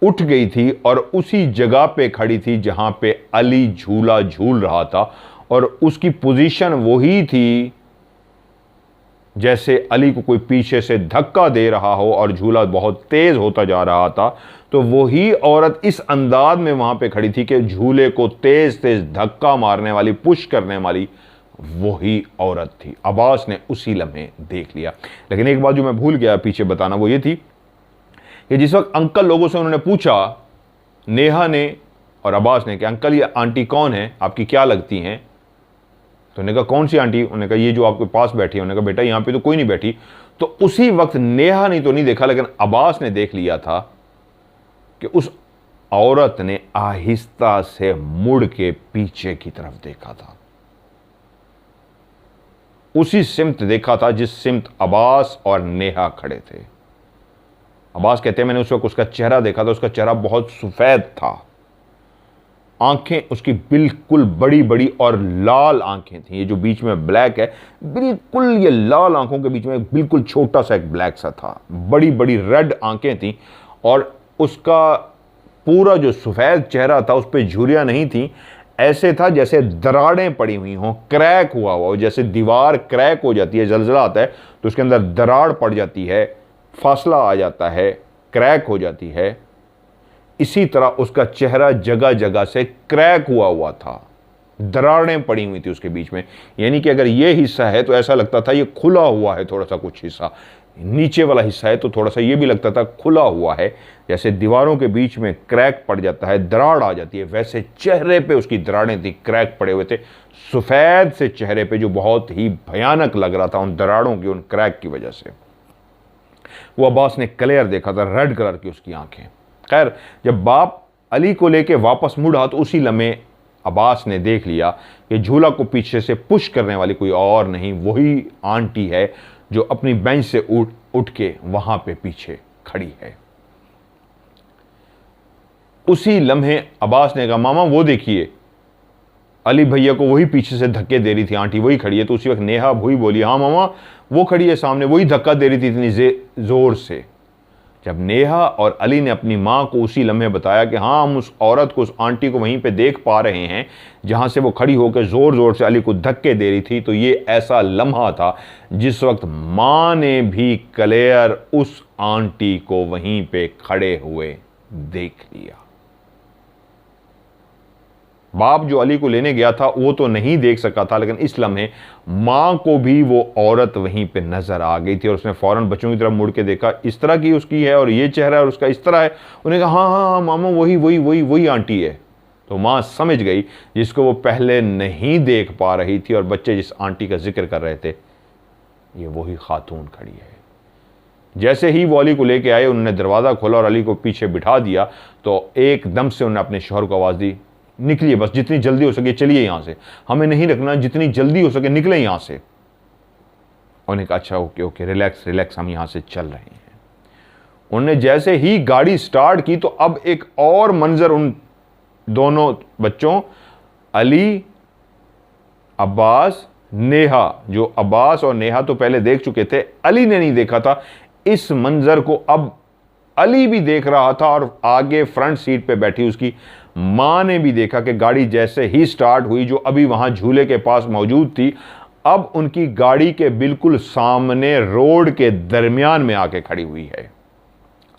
उठ गई थी और उसी जगह पे खड़ी थी जहां पे अली झूला झूल रहा था, और उसकी पोजीशन वही थी जैसे अली को कोई पीछे से धक्का दे रहा हो और झूला बहुत तेज होता जा रहा था। तो वही औरत इस अंदाज में वहां पे खड़ी थी कि झूले को तेज तेज धक्का मारने वाली, पुश करने वाली वही औरत थी। अब्बास ने उसी लम्हे देख लिया। लेकिन एक बात जो मैं भूल गया पीछे बताना, वो ये थी कि जिस वक्त अंकल लोगों से उन्होंने पूछा, नेहा ने और अब्बास ने, कि अंकल ये आंटी कौन है, आपकी क्या लगती हैं, तो उन्होंने कहा कौन सी आंटी, उन्होंने कहा ये जो आपके पास बैठी है। उन्होंने कहा बेटा यहाँ पे तो कोई नहीं बैठी। तो उसी वक्त नेहा ने तो नहीं देखा, लेकिन अब्बास ने देख लिया था कि उस औरत ने आहिस्ता से मुड़ के पीछे की तरफ देखा था, उसी सिमत देखा था जिस सिमत अब्बास और नेहा खड़े थे। अब्बास कहते हैं मैंने उस वक्त उसका चेहरा देखा था, उसका चेहरा बहुत सफेद था, आंखें उसकी बिल्कुल बड़ी बड़ी और लाल आंखें थी। ये जो बीच में ब्लैक है, बिल्कुल ये लाल आंखों के बीच में बिल्कुल छोटा सा एक ब्लैक सा था, बड़ी बड़ी रेड आंखें थी, और उसका पूरा जो सफ़ेद चेहरा था उस पर झुर्रियाँ नहीं थी, ऐसे था जैसे दरारें पड़ी हुई हों, क्रैक हुआ हो, जैसे दीवार क्रैक हो जाती है, जलजला आता है तो उसके अंदर दरार पड़ जाती है, फासला आ जाता है, क्रैक हो जाती है। इसी तरह उसका चेहरा जगह जगह से क्रैक हुआ था, दरारें पड़ी हुई थी उसके बीच में। यानी कि अगर ये हिस्सा है तो ऐसा लगता था ये खुला हुआ है, थोड़ा सा कुछ हिस्सा नीचे वाला हिस्सा है तो थोड़ा सा ये भी लगता था खुला हुआ है, जैसे दीवारों के बीच में क्रैक पड़ जाता है, दरार आ जाती है, वैसे चेहरे पे उसकी दरारें थी, क्रैक पड़े हुए थे सफ़ेद से चेहरे पे, जो बहुत ही भयानक लग रहा था उन दरारों की, उन क्रैक की वजह से। वो अब्बास ने क्लियर देखा था, रेड कलर की उसकी आंखें। खैर, जब बाप अली को लेके वापस मुड़ा तो उसी लम्हे अब्बास ने देख लिया कि झूला को पीछे से पुश करने वाली कोई और नहीं, वही आंटी है जो अपनी बेंच से उठ के वहां पे पीछे खड़ी है। उसी लम्हे अब्बास ने कहा, मामा वो देखिए, अली भैया को वही पीछे से धक्के दे रही थी आंटी, वही खड़ी है। तो उसी वक्त नेहा भूई बोली, हाँ मामा वो खड़ी है सामने, वही धक्का दे रही थी इतनी जोर से। जब नेहा और अली ने अपनी माँ को उसी लम्हे बताया कि हाँ हम उस औरत को, उस आंटी को वहीं पे देख पा रहे हैं जहाँ से वो खड़ी होकर ज़ोर ज़ोर से अली को धक्के दे रही थी, तो ये ऐसा लम्हा था जिस वक्त माँ ने भी क्लियर उस आंटी को वहीं पे खड़े हुए देख लिया। बाप जो अली को लेने गया था वो तो नहीं देख सका था, लेकिन इस लम्हे माँ को भी वो औरत वहीं पे नजर आ गई थी और उसने फौरन बच्चों की तरफ मुड़ के देखा, इस तरह की उसकी है और ये चेहरा और उसका इस तरह है। उन्हें कहा हाँ हाँ हाँ मामा वही वही वही वही आंटी है। तो माँ समझ गई, जिसको वो पहले नहीं देख पा रही थी और बच्चे जिस आंटी का जिक्र कर रहे थे, ये वही खातून खड़ी है। जैसे ही वो अली को लेके आए, उन्होंने दरवाज़ा खोला और अली को पीछे बिठा दिया, तो एकदम से उन्होंने अपने शौहर को आवाज़ दी, निकलिए बस, जितनी जल्दी हो सके चलिए यहाँ से, हमें नहीं रखना, जितनी जल्दी हो सके निकले यहाँ से। उन्होंने कहा अच्छा ओके ओके, रिलैक्स रिलैक्स, हम यहाँ से चल रहे हैं। उन्होंने जैसे ही गाड़ी स्टार्ट की तो अब एक और मंजर उन दोनों बच्चों, अली, अब्बास, नेहा, जो अब्बास और नेहा तो पहले देख चुके थे, अली ने नहीं देखा था, इस मंजर को अब अली भी देख रहा था और आगे फ्रंट सीट पे बैठी उसकी मां ने भी देखा कि गाड़ी जैसे ही स्टार्ट हुई, जो अभी वहां झूले के पास मौजूद थी, अब उनकी गाड़ी के बिल्कुल सामने रोड के दरमियान में आके खड़ी हुई है।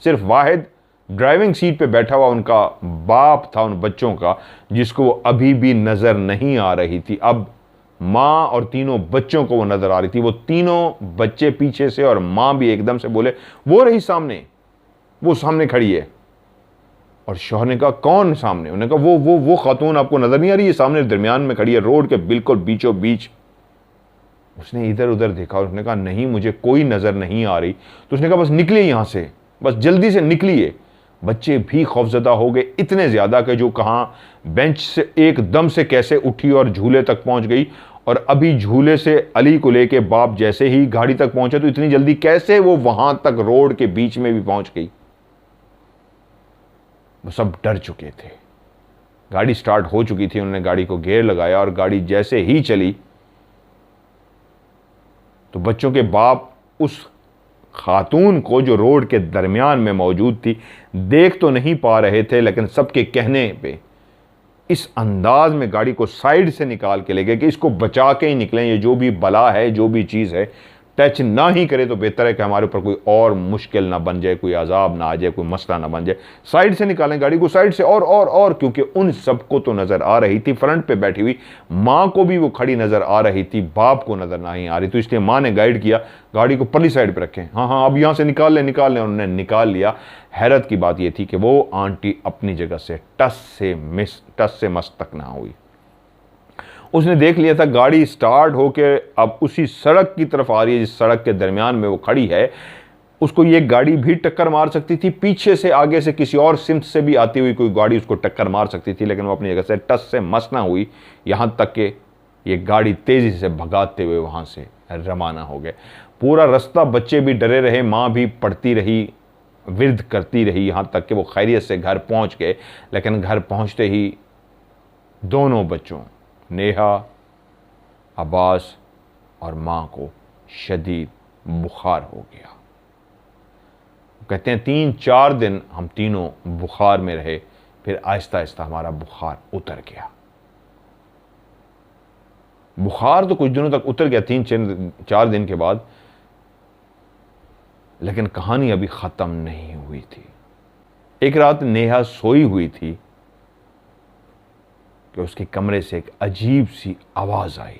सिर्फ वाहिद ड्राइविंग सीट पे बैठा हुआ उनका बाप था उन बच्चों का, जिसको वो अभी भी नजर नहीं आ रही थी। अब माँ और तीनों बच्चों को वो नजर आ रही थी। वो तीनों बच्चे पीछे से और माँ भी एकदम से बोले, वो रही सामने, वो सामने खड़ी है। और शौहर ने कहा कौन सामने? उन्होंने कहा वो खातून आपको नजर नहीं आ रही है, सामने दरमियान में खड़ी है, रोड के बिल्कुल बीचों बीच। उसने इधर उधर देखा और उसने कहा नहीं मुझे कोई नजर नहीं आ रही। तो उसने कहा बस निकलिए यहां से, बस जल्दी से निकलिए। बच्चे भी खौफजदा हो गए, इतने ज्यादा कि जो कहां बेंच से एकदम से कैसे उठी और झूले तक पहुंच गई। और अभी झूले से अली को लेके बाप जैसे ही गाड़ी तक पहुंचे तो इतनी जल्दी कैसे वो वहां तक रोड के बीच में भी पहुंच गई। वो सब डर चुके थे। गाड़ी स्टार्ट हो चुकी थी, उन्होंने गाड़ी को गियर लगाया और गाड़ी जैसे ही चली तो बच्चों के बाप उस खातून को जो रोड के दरमियान में मौजूद थी देख तो नहीं पा रहे थे, लेकिन सबके कहने पे इस अंदाज में गाड़ी को साइड से निकाल के ले गए कि इसको बचा के ही निकलें, ये जो भी बला है, जो भी चीज़ है, टच ना ही करे तो बेहतर है कि हमारे ऊपर कोई और मुश्किल ना बन जाए, कोई अजाब ना आ जाए, कोई मसला ना बन जाए। साइड से निकालें गाड़ी को, साइड से, और क्योंकि उन सबको तो नज़र आ रही थी, फ्रंट पे बैठी हुई माँ को भी वो खड़ी नज़र आ रही थी, बाप को नज़र नहीं आ रही। तो इसलिए माँ ने गाइड किया गाड़ी को परली साइड पर रखें, हाँ अब यहाँ से निकाल लें। उन्होंने निकाल लिया। हैरत की बात यह थी कि वो आंटी अपनी जगह से टस से मस तक ना हुई। उसने देख लिया था गाड़ी स्टार्ट होके अब उसी सड़क की तरफ आ रही है जिस सड़क के दरमियान में वो खड़ी है। उसको ये गाड़ी भी टक्कर मार सकती थी, पीछे से, आगे से, किसी और सिमत से भी आती हुई कोई गाड़ी उसको टक्कर मार सकती थी, लेकिन वो अपनी जगह से टस से मस ना हुई। यहां तक कि ये गाड़ी तेजी से भगाते हुए वहां से रवाना हो गए। पूरा रास्ता बच्चे भी डरे रहे, माँ भी पढ़ती रही, विर्द करती रही, यहां तक कि वो खैरियत से घर पहुंच गए। लेकिन घर पहुंचते ही दोनों बच्चों, नेहा, अब्बास और माँ को शदीद बुखार हो गया। कहते हैं 3-4 दिन हम तीनों बुखार में रहे, फिर आहिस्ता आहिस्ता हमारा बुखार उतर गया। बुखार तो कुछ दिनों तक उतर गया, 3-4 दिन के बाद, लेकिन कहानी अभी ख़त्म नहीं हुई थी। एक रात नेहा सोई हुई थी कि उसके कमरे से एक अजीब सी आवाज आई।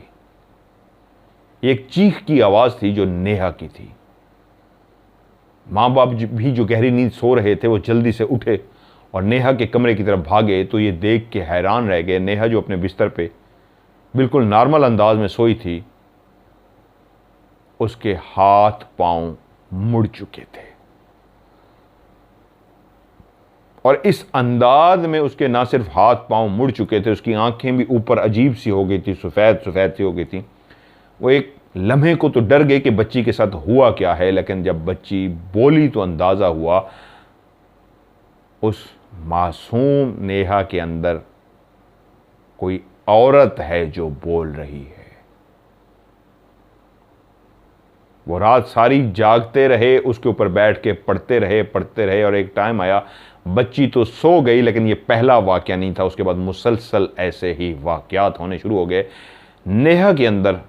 एक चीख की आवाज थी जो नेहा की थी। मां बाप भी जो गहरी नींद सो रहे थे वो जल्दी से उठे और नेहा के कमरे की तरफ भागे तो ये देख के हैरान रह गए। नेहा जो अपने बिस्तर पे बिल्कुल नॉर्मल अंदाज में सोई थी, उसके हाथ पांव मुड़ चुके थे और इस अंदाज में उसके ना सिर्फ हाथ पांव मुड़ चुके थे, उसकी आंखें भी ऊपर अजीब सी हो गई थी, सफेद सफेद सी हो गई थी। वो एक लम्हे को तो डर गए कि बच्ची के साथ हुआ क्या है, लेकिन जब बच्ची बोली तो अंदाजा हुआ उस मासूम नेहा के अंदर कोई औरत है जो बोल रही है। वो रात सारी जागते रहे, उसके ऊपर बैठ के पढ़ते रहे और एक टाइम आया, बच्ची तो सो गई, लेकिन ये पहला वाकया नहीं था। उसके बाद मुसलसल ऐसे ही वाकयात होने शुरू हो गए। नेहा के अंदर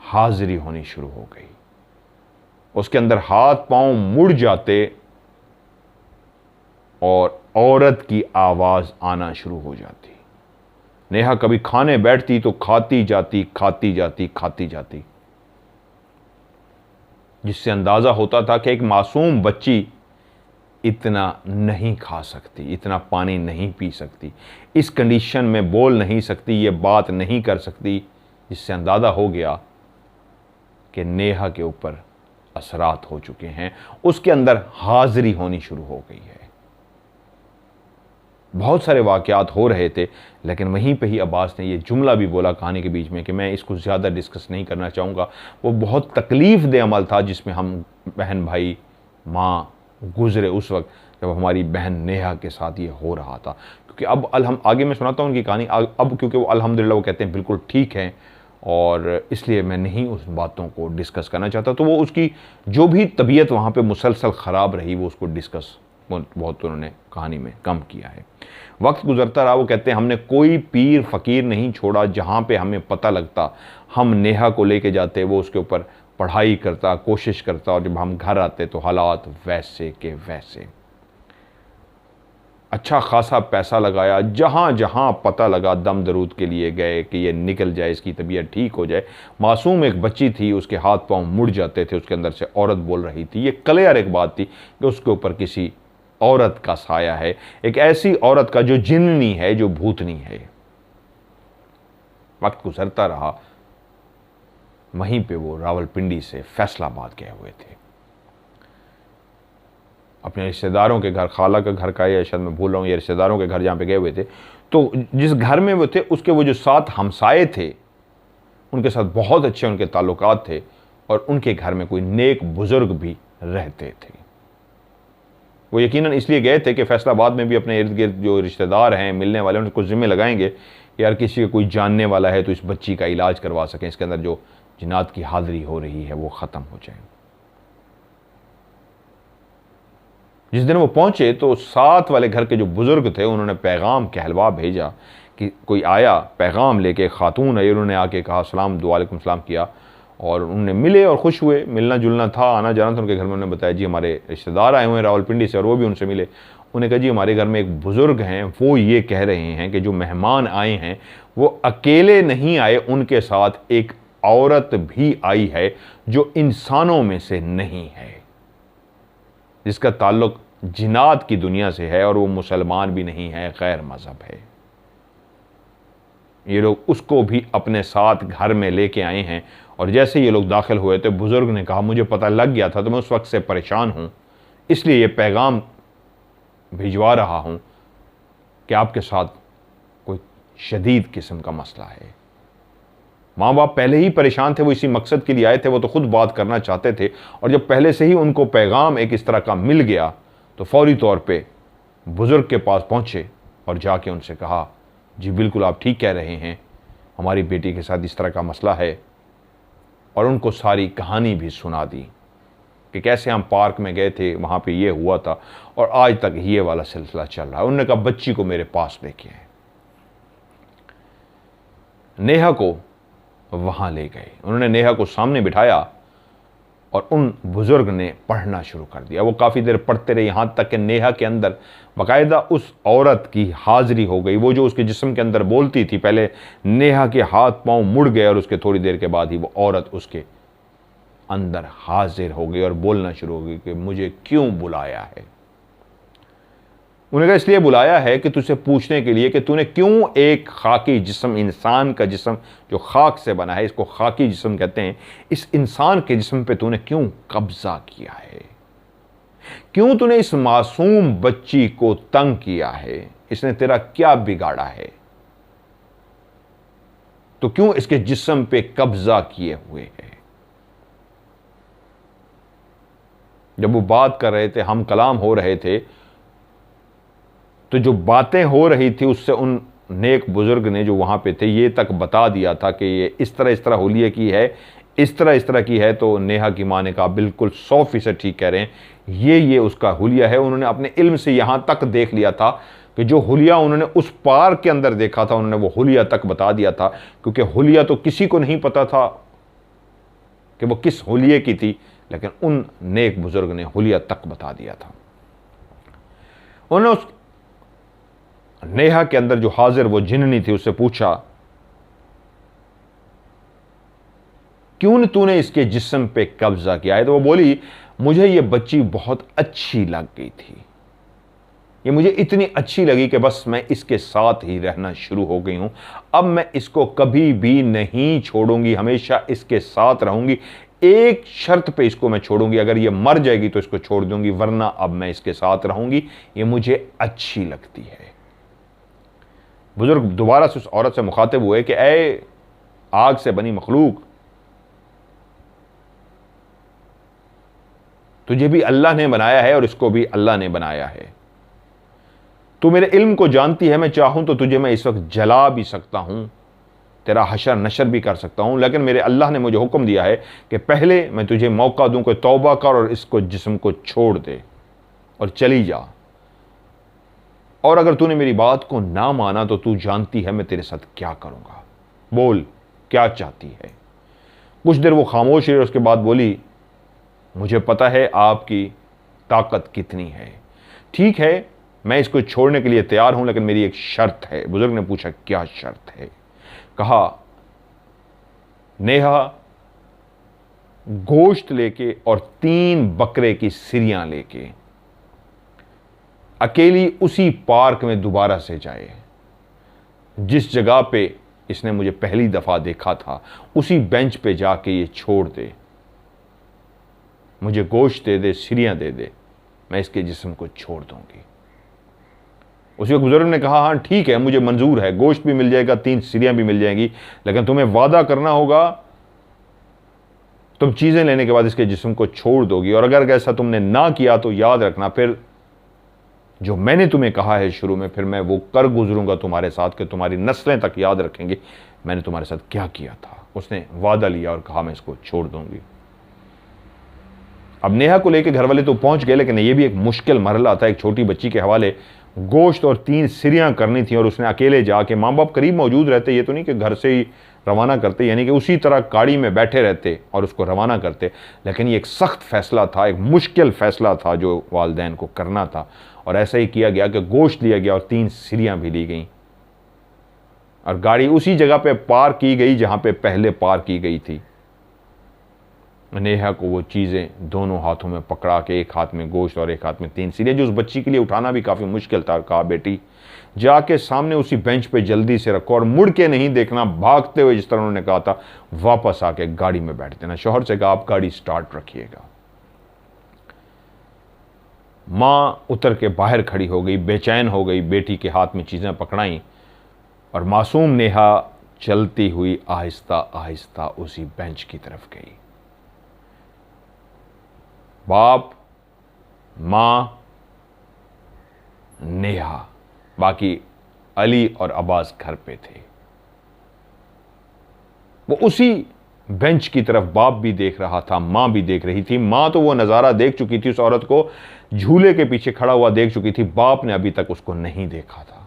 हाजिरी होनी शुरू हो गई, उसके अंदर हाथ पांव मुड़ जाते और औरत की आवाज आना शुरू हो जाती। नेहा कभी खाने बैठती तो खाती जाती, जिससे अंदाजा होता था कि एक मासूम बच्ची इतना नहीं खा सकती, इतना पानी नहीं पी सकती, इस कंडीशन में बोल नहीं सकती, ये बात नहीं कर सकती, जिससे अंदाजा हो गया कि नेहा के ऊपर असरात हो चुके हैं, उसके अंदर हाजिरी होनी शुरू हो गई है। बहुत सारे वाकयात हो रहे थे, लेकिन वहीं पे ही अब्बास ने ये जुमला भी बोला कहानी के बीच में कि मैं इसको ज़्यादा डिस्कस नहीं करना चाहूँगा। वो बहुत तकलीफ़ दे अमल था जिसमें हम बहन भाई माँ गुज़रे उस वक्त जब हमारी बहन नेहा के साथ ये हो रहा था। क्योंकि अब हम आगे मैं सुनाता हूँ उनकी कहानी अब, क्योंकि वो अल्हम्दुलिल्लाह वो कहते हैं बिल्कुल ठीक है और इसलिए मैं नहीं उस बातों को डिस्कस करना चाहता। तो वो उसकी जो भी तबीयत वहाँ पे मुसलसल ख़राब रही वो उसको डिस्कस बहुत उन्होंने कहानी में कम किया है। वक्त गुजरता रहा, वो कहते हैं हमने कोई पीर फ़कीर नहीं छोड़ा जहाँ पे हमें पता लगता हम नेहा को लेके जाते, वो उसके ऊपर पढ़ाई करता, कोशिश करता, और जब हम घर आते तो हालात वैसे के वैसे। अच्छा खासा पैसा लगाया, जहाँ जहाँ पता लगा दम दरूद के लिए गए कि ये निकल जाए, इसकी तबीयत ठीक हो जाए। मासूम एक बच्ची थी, उसके हाथ पांव मुड़ जाते थे, उसके अंदर से औरत बोल रही थी। ये क्लियर एक बात थी कि उसके ऊपर किसी औरत का साया है, एक ऐसी औरत का जो जिन्नी है, जो भूतनी है। वक्त गुजरता रहा, वहीं पे वो रावलपिंडी से फैसलाबाद गए हुए थे अपने रिश्तेदारों के घर, खाला का घर का या शायद मैं भूल रहा हूँ, ये रिश्तेदारों के घर जहाँ पे गए हुए थे। तो जिस घर में वो थे उसके वो जो 7 हमसाए थे उनके साथ बहुत अच्छे उनके ताल्लुकात थे और उनके घर में कोई नेक बुजुर्ग भी रहते थे। वो यकीनन इसलिए गए थे कि फैसलाबाद में भी अपने इर्द गिर्द जो रिश्तेदार हैं मिलने वाले उनको जिम्मे लगाएंगे, यार किसी का कोई जानने वाला है तो इस बच्ची का इलाज करवा सकें, इसके अंदर जो जिन्नात की हाजिरी हो रही है वो ख़त्म हो जाए। जिस दिन वो पहुंचे तो 7 वाले घर के जो बुजुर्ग थे उन्होंने पैगाम कहलवा भेजा कि कोई आया पैगाम लेके, खातून आई, उन्होंने आके कहा सलाम, वालेकुम सलाम किया और उन्होंने मिले और खुश हुए। मिलना जुलना था, आना जाना था उनके घर में। उन्होंने बताया जी हमारे रिश्तेदार आए हुए हैं रावलपिंडी से और वो भी उनसे मिले। उन्हें कहा जी हमारे घर में एक बुज़ुर्ग हैं, वो ये कह रहे हैं कि जो मेहमान आए हैं वो अकेले नहीं आए, उनके साथ एक औरत भी आई है जो इंसानों में से नहीं है, जिसका ताल्लुक जिन्नात की दुनिया से है और वो मुसलमान भी नहीं है, गैर मज़हब है। ये लोग उसको भी अपने साथ घर में लेके आए हैं और जैसे ये लोग दाखिल हुए तो बुज़ुर्ग ने कहा मुझे पता लग गया था, तो मैं उस वक्त से परेशान हूँ, इसलिए ये पैगाम भिजवा रहा हूँ कि आपके साथ कोई शदीद किस्म का मसला है। माँ बाप पहले ही परेशान थे, वो इसी मकसद के लिए आए थे, वो तो खुद बात करना चाहते थे और जब पहले से ही उनको पैगाम एक इस तरह का मिल गया तो फौरी तौर पे बुज़ुर्ग के पास पहुँचे और जाके उनसे कहा जी बिल्कुल आप ठीक कह रहे हैं, हमारी बेटी के साथ इस तरह का मसला है, और उनको सारी कहानी भी सुना दी कि कैसे हम पार्क में गए थे, वहाँ पे ये हुआ था और आज तक ये वाला सिलसिला चल रहा है। उन्होंने कहा बच्ची को मेरे पास लेके आए। नेहा को वहाँ ले गए, उन्होंने नेहा को सामने बिठाया और उन बुज़ुर्ग ने पढ़ना शुरू कर दिया। वो काफ़ी देर पढ़ते रहे, यहाँ तक कि नेहा के अंदर बाकायदा उस औरत की हाज़िरी हो गई। वो जो उसके जिस्म के अंदर बोलती थी, पहले नेहा के हाथ पांव मुड़ गए और उसके थोड़ी देर के बाद ही वो औरत उसके अंदर हाजिर हो गई और बोलना शुरू हो गई कि मुझे क्यों बुलाया है। उन्होंने कहा इसलिए बुलाया है कि तुझसे पूछने के लिए कि तूने क्यों एक खाकी जिस्म, इंसान का जिस्म जो खाक से बना है, इसको खाकी जिस्म कहते हैं, इस इंसान के जिस्म पे तूने क्यों कब्जा किया है, क्यों तूने इस मासूम बच्ची को तंग किया है, इसने तेरा क्या बिगाड़ा है, तो क्यों इसके जिस्म पे कब्जा किए हुए है। जब वो बात कर रहे थे, हम कलाम हो रहे थे, तो जो बातें हो रही थी उससे उन नेक बुजुर्ग ने जो वहाँ पे थे ये तक बता दिया था कि ये इस तरह हुलिये की है, इस तरह की है। तो नेहा की माँ ने कहा बिल्कुल 100% ठीक कह रहे हैं, ये उसका हुलिया है। उन्होंने अपने इल्म से यहाँ तक देख लिया था कि जो हुलिया उन्होंने उस पार के अंदर देखा था, उन्होंने वो हुलिया तक बता दिया था, क्योंकि हुलिया तो किसी को नहीं पता था कि वो किस हुलिये की थी, लेकिन उन नेक बुजुर्ग ने हुलिया तक बता दिया था। उन्होंने उस नेहा के अंदर जो हाजिर वो जिन्नी थी उससे पूछा क्यों तूने इसके जिस्म पे कब्जा किया है। तो वो बोली मुझे ये बच्ची बहुत अच्छी लग गई थी, ये मुझे इतनी अच्छी लगी कि बस मैं इसके साथ ही रहना शुरू हो गई हूं। अब मैं इसको कभी भी नहीं छोड़ूंगी, हमेशा इसके साथ रहूंगी। एक शर्त पे इसको मैं छोड़ूंगी, अगर ये मर जाएगी तो इसको छोड़ दूंगी, वरना अब मैं इसके साथ रहूंगी, ये मुझे अच्छी लगती है। बुजुर्ग दोबारा से उस औरत से मुखातिब हुए कि ऐ आग से बनी मखलूक, तुझे भी अल्लाह ने बनाया है और इसको भी अल्लाह ने बनाया है। तू मेरे इल्म को जानती है, मैं चाहूं तो तुझे मैं इस वक्त जला भी सकता हूं, तेरा हशर नशर भी कर सकता हूं, लेकिन मेरे अल्लाह ने मुझे हुक्म दिया है कि पहले मैं तुझे मौका दूं कि तौबा कर और इसको जिस्म को छोड़ दे और चली जा। और अगर तूने मेरी बात को ना माना तो तू जानती है मैं तेरे साथ क्या करूंगा, बोल क्या चाहती है। कुछ देर वो खामोश रही, उसके बाद बोली मुझे पता है आपकी ताकत कितनी है, ठीक है मैं इसको छोड़ने के लिए तैयार हूं, लेकिन मेरी एक शर्त है। बुजुर्ग ने पूछा क्या शर्त है। कहा नेहा गोश्त लेके और 3 बकरे की सिरियां लेके अकेली उसी पार्क में दोबारा से जाए, जिस जगह पे इसने मुझे पहली दफा देखा था, उसी बेंच पे जाके ये छोड़ दे, मुझे गोश्त दे दे, सिरियां दे दे, मैं इसके जिस्म को छोड़ दूंगी। उसी वक्त बुजुर्ग ने कहा हाँ ठीक है, मुझे मंजूर है, गोश्त भी मिल जाएगा, 3 सिरियां भी मिल जाएंगी, लेकिन तुम्हें वादा करना होगा तुम चीजें लेने के बाद इसके जिस्म को छोड़ दोगी, और अगर ऐसा तुमने ना किया तो याद रखना फिर जो मैंने तुम्हें कहा है शुरू में, फिर मैं वो कर गुजरूंगा तुम्हारे साथ कि तुम्हारी नस्लें तक याद रखेंगे मैंने तुम्हारे साथ क्या किया था। उसने वादा लिया और कहा मैं इसको छोड़ दूंगी। अब नेहा को लेकर घर वाले तो पहुंच गए, लेकिन ये भी एक मुश्किल मरहला था। एक छोटी बच्ची के हवाले गोश्त और 3 सिरियां करनी थी, और उसने अकेले जाके, माँ बाप करीब मौजूद रहते, ये तो नहीं कि घर से ही रवाना करते, यानी कि उसी तरह गाड़ी में बैठे रहते और उसको रवाना करते, लेकिन ये एक सख्त फैसला था, एक मुश्किल फैसला था जो वालिदैन को करना था। और ऐसा ही किया गया कि गोश्त लिया गया और 3 सिरियां भी ली गई, और गाड़ी उसी जगह पे पार की गई जहां पे पहले पार की गई थी। नेहा को वो चीज़ें दोनों हाथों में पकड़ा के, एक हाथ में गोश्त और एक हाथ में 3 सिरियां, जो उस बच्ची के लिए उठाना भी काफ़ी मुश्किल था। कहा बेटी जाके सामने उसी बेंच पे जल्दी से रखो और मुड़ के नहीं देखना, भागते हुए जिस तरह उन्होंने कहा था वापस आके गाड़ी में बैठ देना। शौहर से कहा आप गाड़ी स्टार्ट रखिएगा। माँ उतर के बाहर खड़ी हो गई, बेचैन हो गई, बेटी के हाथ में चीज़ें पकड़ाई, और मासूम नेहा चलती हुई आहिस्ता आहिस्ता उसी बेंच की तरफ गई। बाप, माँ, नेहा, बाकी अली और अब्बास घर पे थे। वो उसी बेंच की तरफ बाप भी देख रहा था, माँ भी देख रही थी। माँ तो वो नज़ारा देख चुकी थी, उस औरत को झूले के पीछे खड़ा हुआ देख चुकी थी, बाप ने अभी तक उसको नहीं देखा था।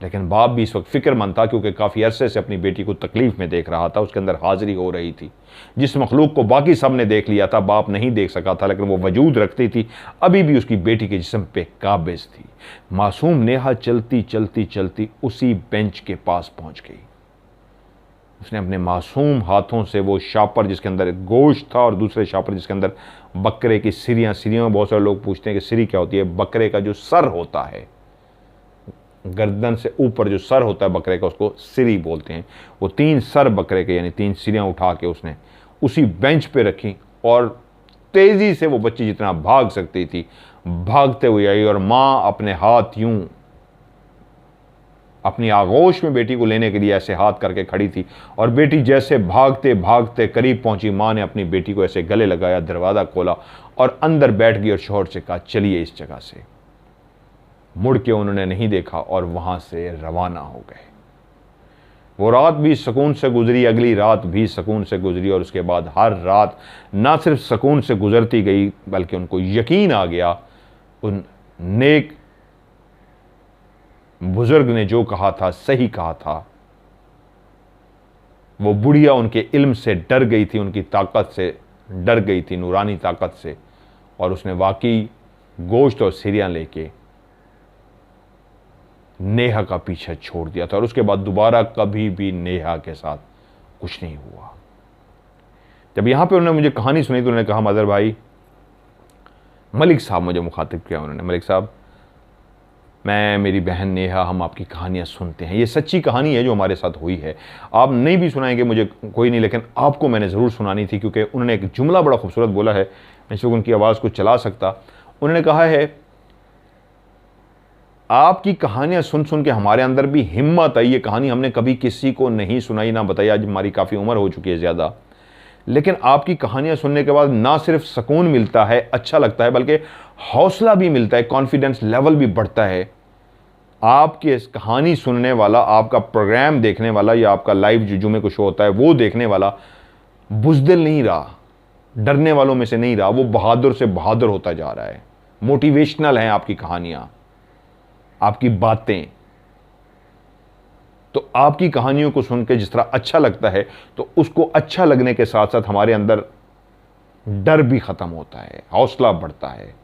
लेकिन बाप भी इस वक्त फ़िक्रमंद था, क्योंकि काफ़ी अरसे से अपनी बेटी को तकलीफ़ में देख रहा था। उसके अंदर हाज़िरी हो रही थी। जिस मखलूक को बाकी सब ने देख लिया था, बाप नहीं देख सका था, लेकिन वो वजूद रखती थी, अभी भी उसकी बेटी के जिस्म पे काबिज़ थी। मासूम नेहा चलती चलती चलती उसी बेंच के पास पहुंच गई। उसने अपने मासूम हाथों से वो शापर जिसके अंदर गोश्त था और दूसरे शापर जिसके अंदर बकरे की सिरियाँ, सिरियों में बहुत सारे लोग पूछते हैं कि सिरी क्या होती है। बकरे का जो सर होता है, गर्दन से ऊपर जो सर होता है बकरे का, उसको सिरी बोलते हैं। वो 3 सर बकरे के यानी 3 सिरियाँ उठा के उसने उसी बेंच पे रखी और तेज़ी से वो बच्ची जितना भाग सकती थी भागते हुए आई, और माँ अपने हाथ यूं अपनी आगोश में बेटी को लेने के लिए ऐसे हाथ करके खड़ी थी, और बेटी जैसे भागते भागते करीब पहुंची, माँ ने अपनी बेटी को ऐसे गले लगाया, दरवाज़ा खोला और अंदर बैठ गई और शोहर से कहा, चलिए इस जगह से। मुड़ के उन्होंने नहीं देखा और वहां से रवाना हो गए। वो रात भी सुकून से गुजरी, अगली रात भी सुकून से गुजरी, और उसके बाद हर रात ना सिर्फ सुकून से गुजरती गई, बल्कि उनको यकीन आ गया उन नेक बुजुर्ग ने जो कहा था सही कहा था। वो बुढ़िया उनके इल्म से डर गई थी, उनकी ताकत से डर गई थी, नूरानी ताकत से, और उसने वाकई गोश्त और सिरियां लेके नेहा का पीछा छोड़ दिया था। और उसके बाद दोबारा कभी भी नेहा के साथ कुछ नहीं हुआ। जब यहां पे उन्होंने मुझे कहानी सुनी तो उन्होंने कहा, मदर भाई, मलिक साहब मुझे मुखातिब किया उन्होंने, मलिक साहब, मैं, मेरी बहन नेहा, हम आपकी कहानियाँ सुनते हैं। ये सच्ची कहानी है जो हमारे साथ हुई है। आप नहीं भी सुनाएंगे मुझे कोई नहीं, लेकिन आपको मैंने ज़रूर सुनानी थी, क्योंकि उन्होंने एक जुमला बड़ा खूबसूरत बोला है। मैं इस वक्त उनकी आवाज़ को चला सकता। उन्होंने कहा है, आपकी कहानियाँ सुन सुन के हमारे अंदर भी हिम्मत आई। ये कहानी हमने कभी किसी को नहीं सुनाई ना बताई। आज हमारी काफ़ी उम्र हो चुकी है ज़्यादा, लेकिन आपकी कहानियाँ सुनने के बाद ना सिर्फ सुकून मिलता है, अच्छा लगता है, बल्कि हौसला भी मिलता है, कॉन्फिडेंस लेवल भी बढ़ता है। आपकी इस कहानी सुनने वाला, आपका प्रोग्राम देखने वाला, या आपका लाइव जो जुमे को शो होता है वो देखने वाला बुज़दिल नहीं रहा, डरने वालों में से नहीं रहा, वो बहादुर से बहादुर होता जा रहा है। मोटिवेशनल हैं आपकी कहानियाँ, आपकी बातें। तो आपकी कहानियों को सुन के जिस तरह अच्छा लगता है, तो उसको अच्छा लगने के साथ साथ हमारे अंदर डर भी ख़त्म होता है, हौसला बढ़ता है।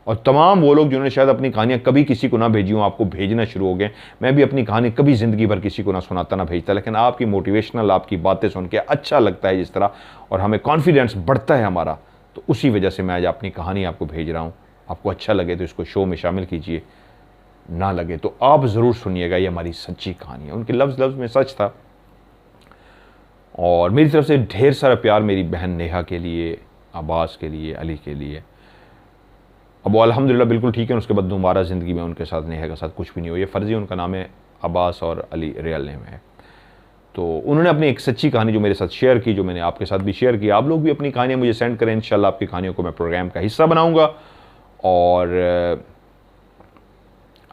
और तमाम वो लोग जिन्होंने शायद अपनी कहानियाँ कभी किसी को ना भेजी हों, आपको भेजना शुरू हो गए। मैं भी अपनी कहानी कभी ज़िंदगी भर किसी को ना सुनाता, ना भेजता, लेकिन आपकी मोटिवेशनल, आपकी बातें सुन के अच्छा लगता है जिस तरह, और हमें कॉन्फिडेंस बढ़ता है हमारा। तो उसी वजह से मैं आज अपनी कहानी आपको भेज रहा हूँ। आपको अच्छा लगे तो इसको शो में शामिल कीजिए, ना लगे तो आप ज़रूर सुनिएगा। ये हमारी सच्ची कहानी है। उनके लफ्ज़ लफ्ज़ में सच था। और मेरी तरफ से ढेर सारा प्यार मेरी बहन नेहा के लिए, अब्बास के लिए, अली के लिए। अब वो अल्हम्दुलिल्लाह बिल्कुल ठीक है। उसके बाद दोबारा ज़िंदगी में उनके साथ, नेहा के साथ कुछ भी नहीं हुआ। ये फ़र्ज़ी उनका नाम है, अब्बास, और अली रियल नेम है। तो उन्होंने अपनी एक सच्ची कहानी जो मेरे साथ शेयर की, जो मैंने आपके साथ भी शेयर की। आप लोग भी अपनी कहानियाँ मुझे सेंड करें, इंशाल्लाह आपकी कहानियों को मैं प्रोग्राम का हिस्सा बनाऊँगा। और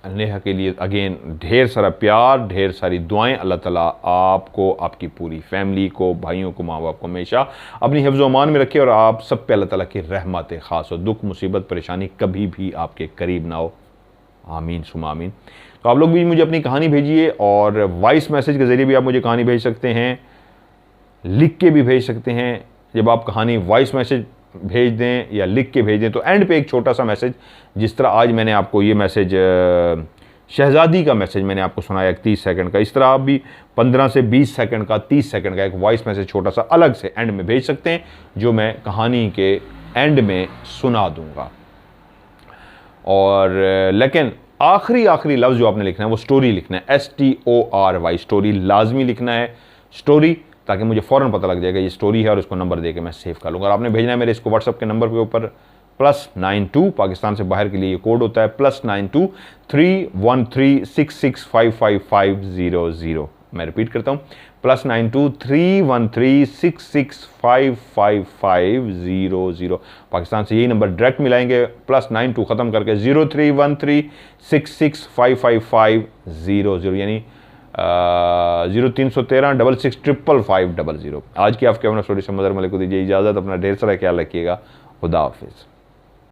नेहा के लिए अगेन ढेर सारा प्यार, ढेर सारी दुआएं। अल्लाह ताला आपको, आपकी पूरी फैमिली को, भाइयों को, माँ बाप को हमेशा अपनी हिफ्ज़ व अमान में रखे, और आप सब पे अल्लाह ताला की रहमत ख़ास हो। दुख, मुसीबत, परेशानी कभी भी आपके करीब ना हो। आमीन सुमा आमीन। तो आप लोग भी मुझे अपनी कहानी भेजिए, और वॉइस मैसेज के ज़रिए भी आप मुझे कहानी भेज सकते हैं, लिख के भी भेज सकते हैं। जब आप कहानी वॉइस मैसेज भेज दें या लिख के भेज दें, तो एंड पे एक छोटा सा मैसेज, जिस तरह आज मैंने आपको ये मैसेज, शहज़ादी का मैसेज मैंने आपको सुनाया 30 सेकंड का, इस तरह आप भी 15 से 20 सेकंड का, 30 सेकंड का एक वॉइस मैसेज छोटा सा अलग से एंड में भेज सकते हैं, जो मैं कहानी के एंड में सुना दूंगा। और लेकिन आखिरी लफ्ज़ जो आपने लिखना है वो स्टोरी लिखना है, STORY, स्टोरी लाजमी लिखना है, स्टोरी, ताकि मुझे फ़ौरन पता लग जाएगा ये स्टोरी है, और इसको नंबर दे के मैं सेव कर लूँगा। और आपने भेजना है मेरे इसको व्हाट्सअप के नंबर के ऊपर +92, पाकिस्तान से बाहर के लिए ये कोड होता है +92 313 665550। मैं रिपीट करता हूँ, +92 313 665550। पाकिस्तान से यही नंबर डायरेक्ट मिलाएंगे, +92 ख़त्म करके 0313 665550, यानी 0313 665550। आज की आपके अपना स्टोरी से मदर मलिक को दीजिए इजाज़त। अपना ढेर सारा ख्याल रखिएगा। खुदा हाफिज़।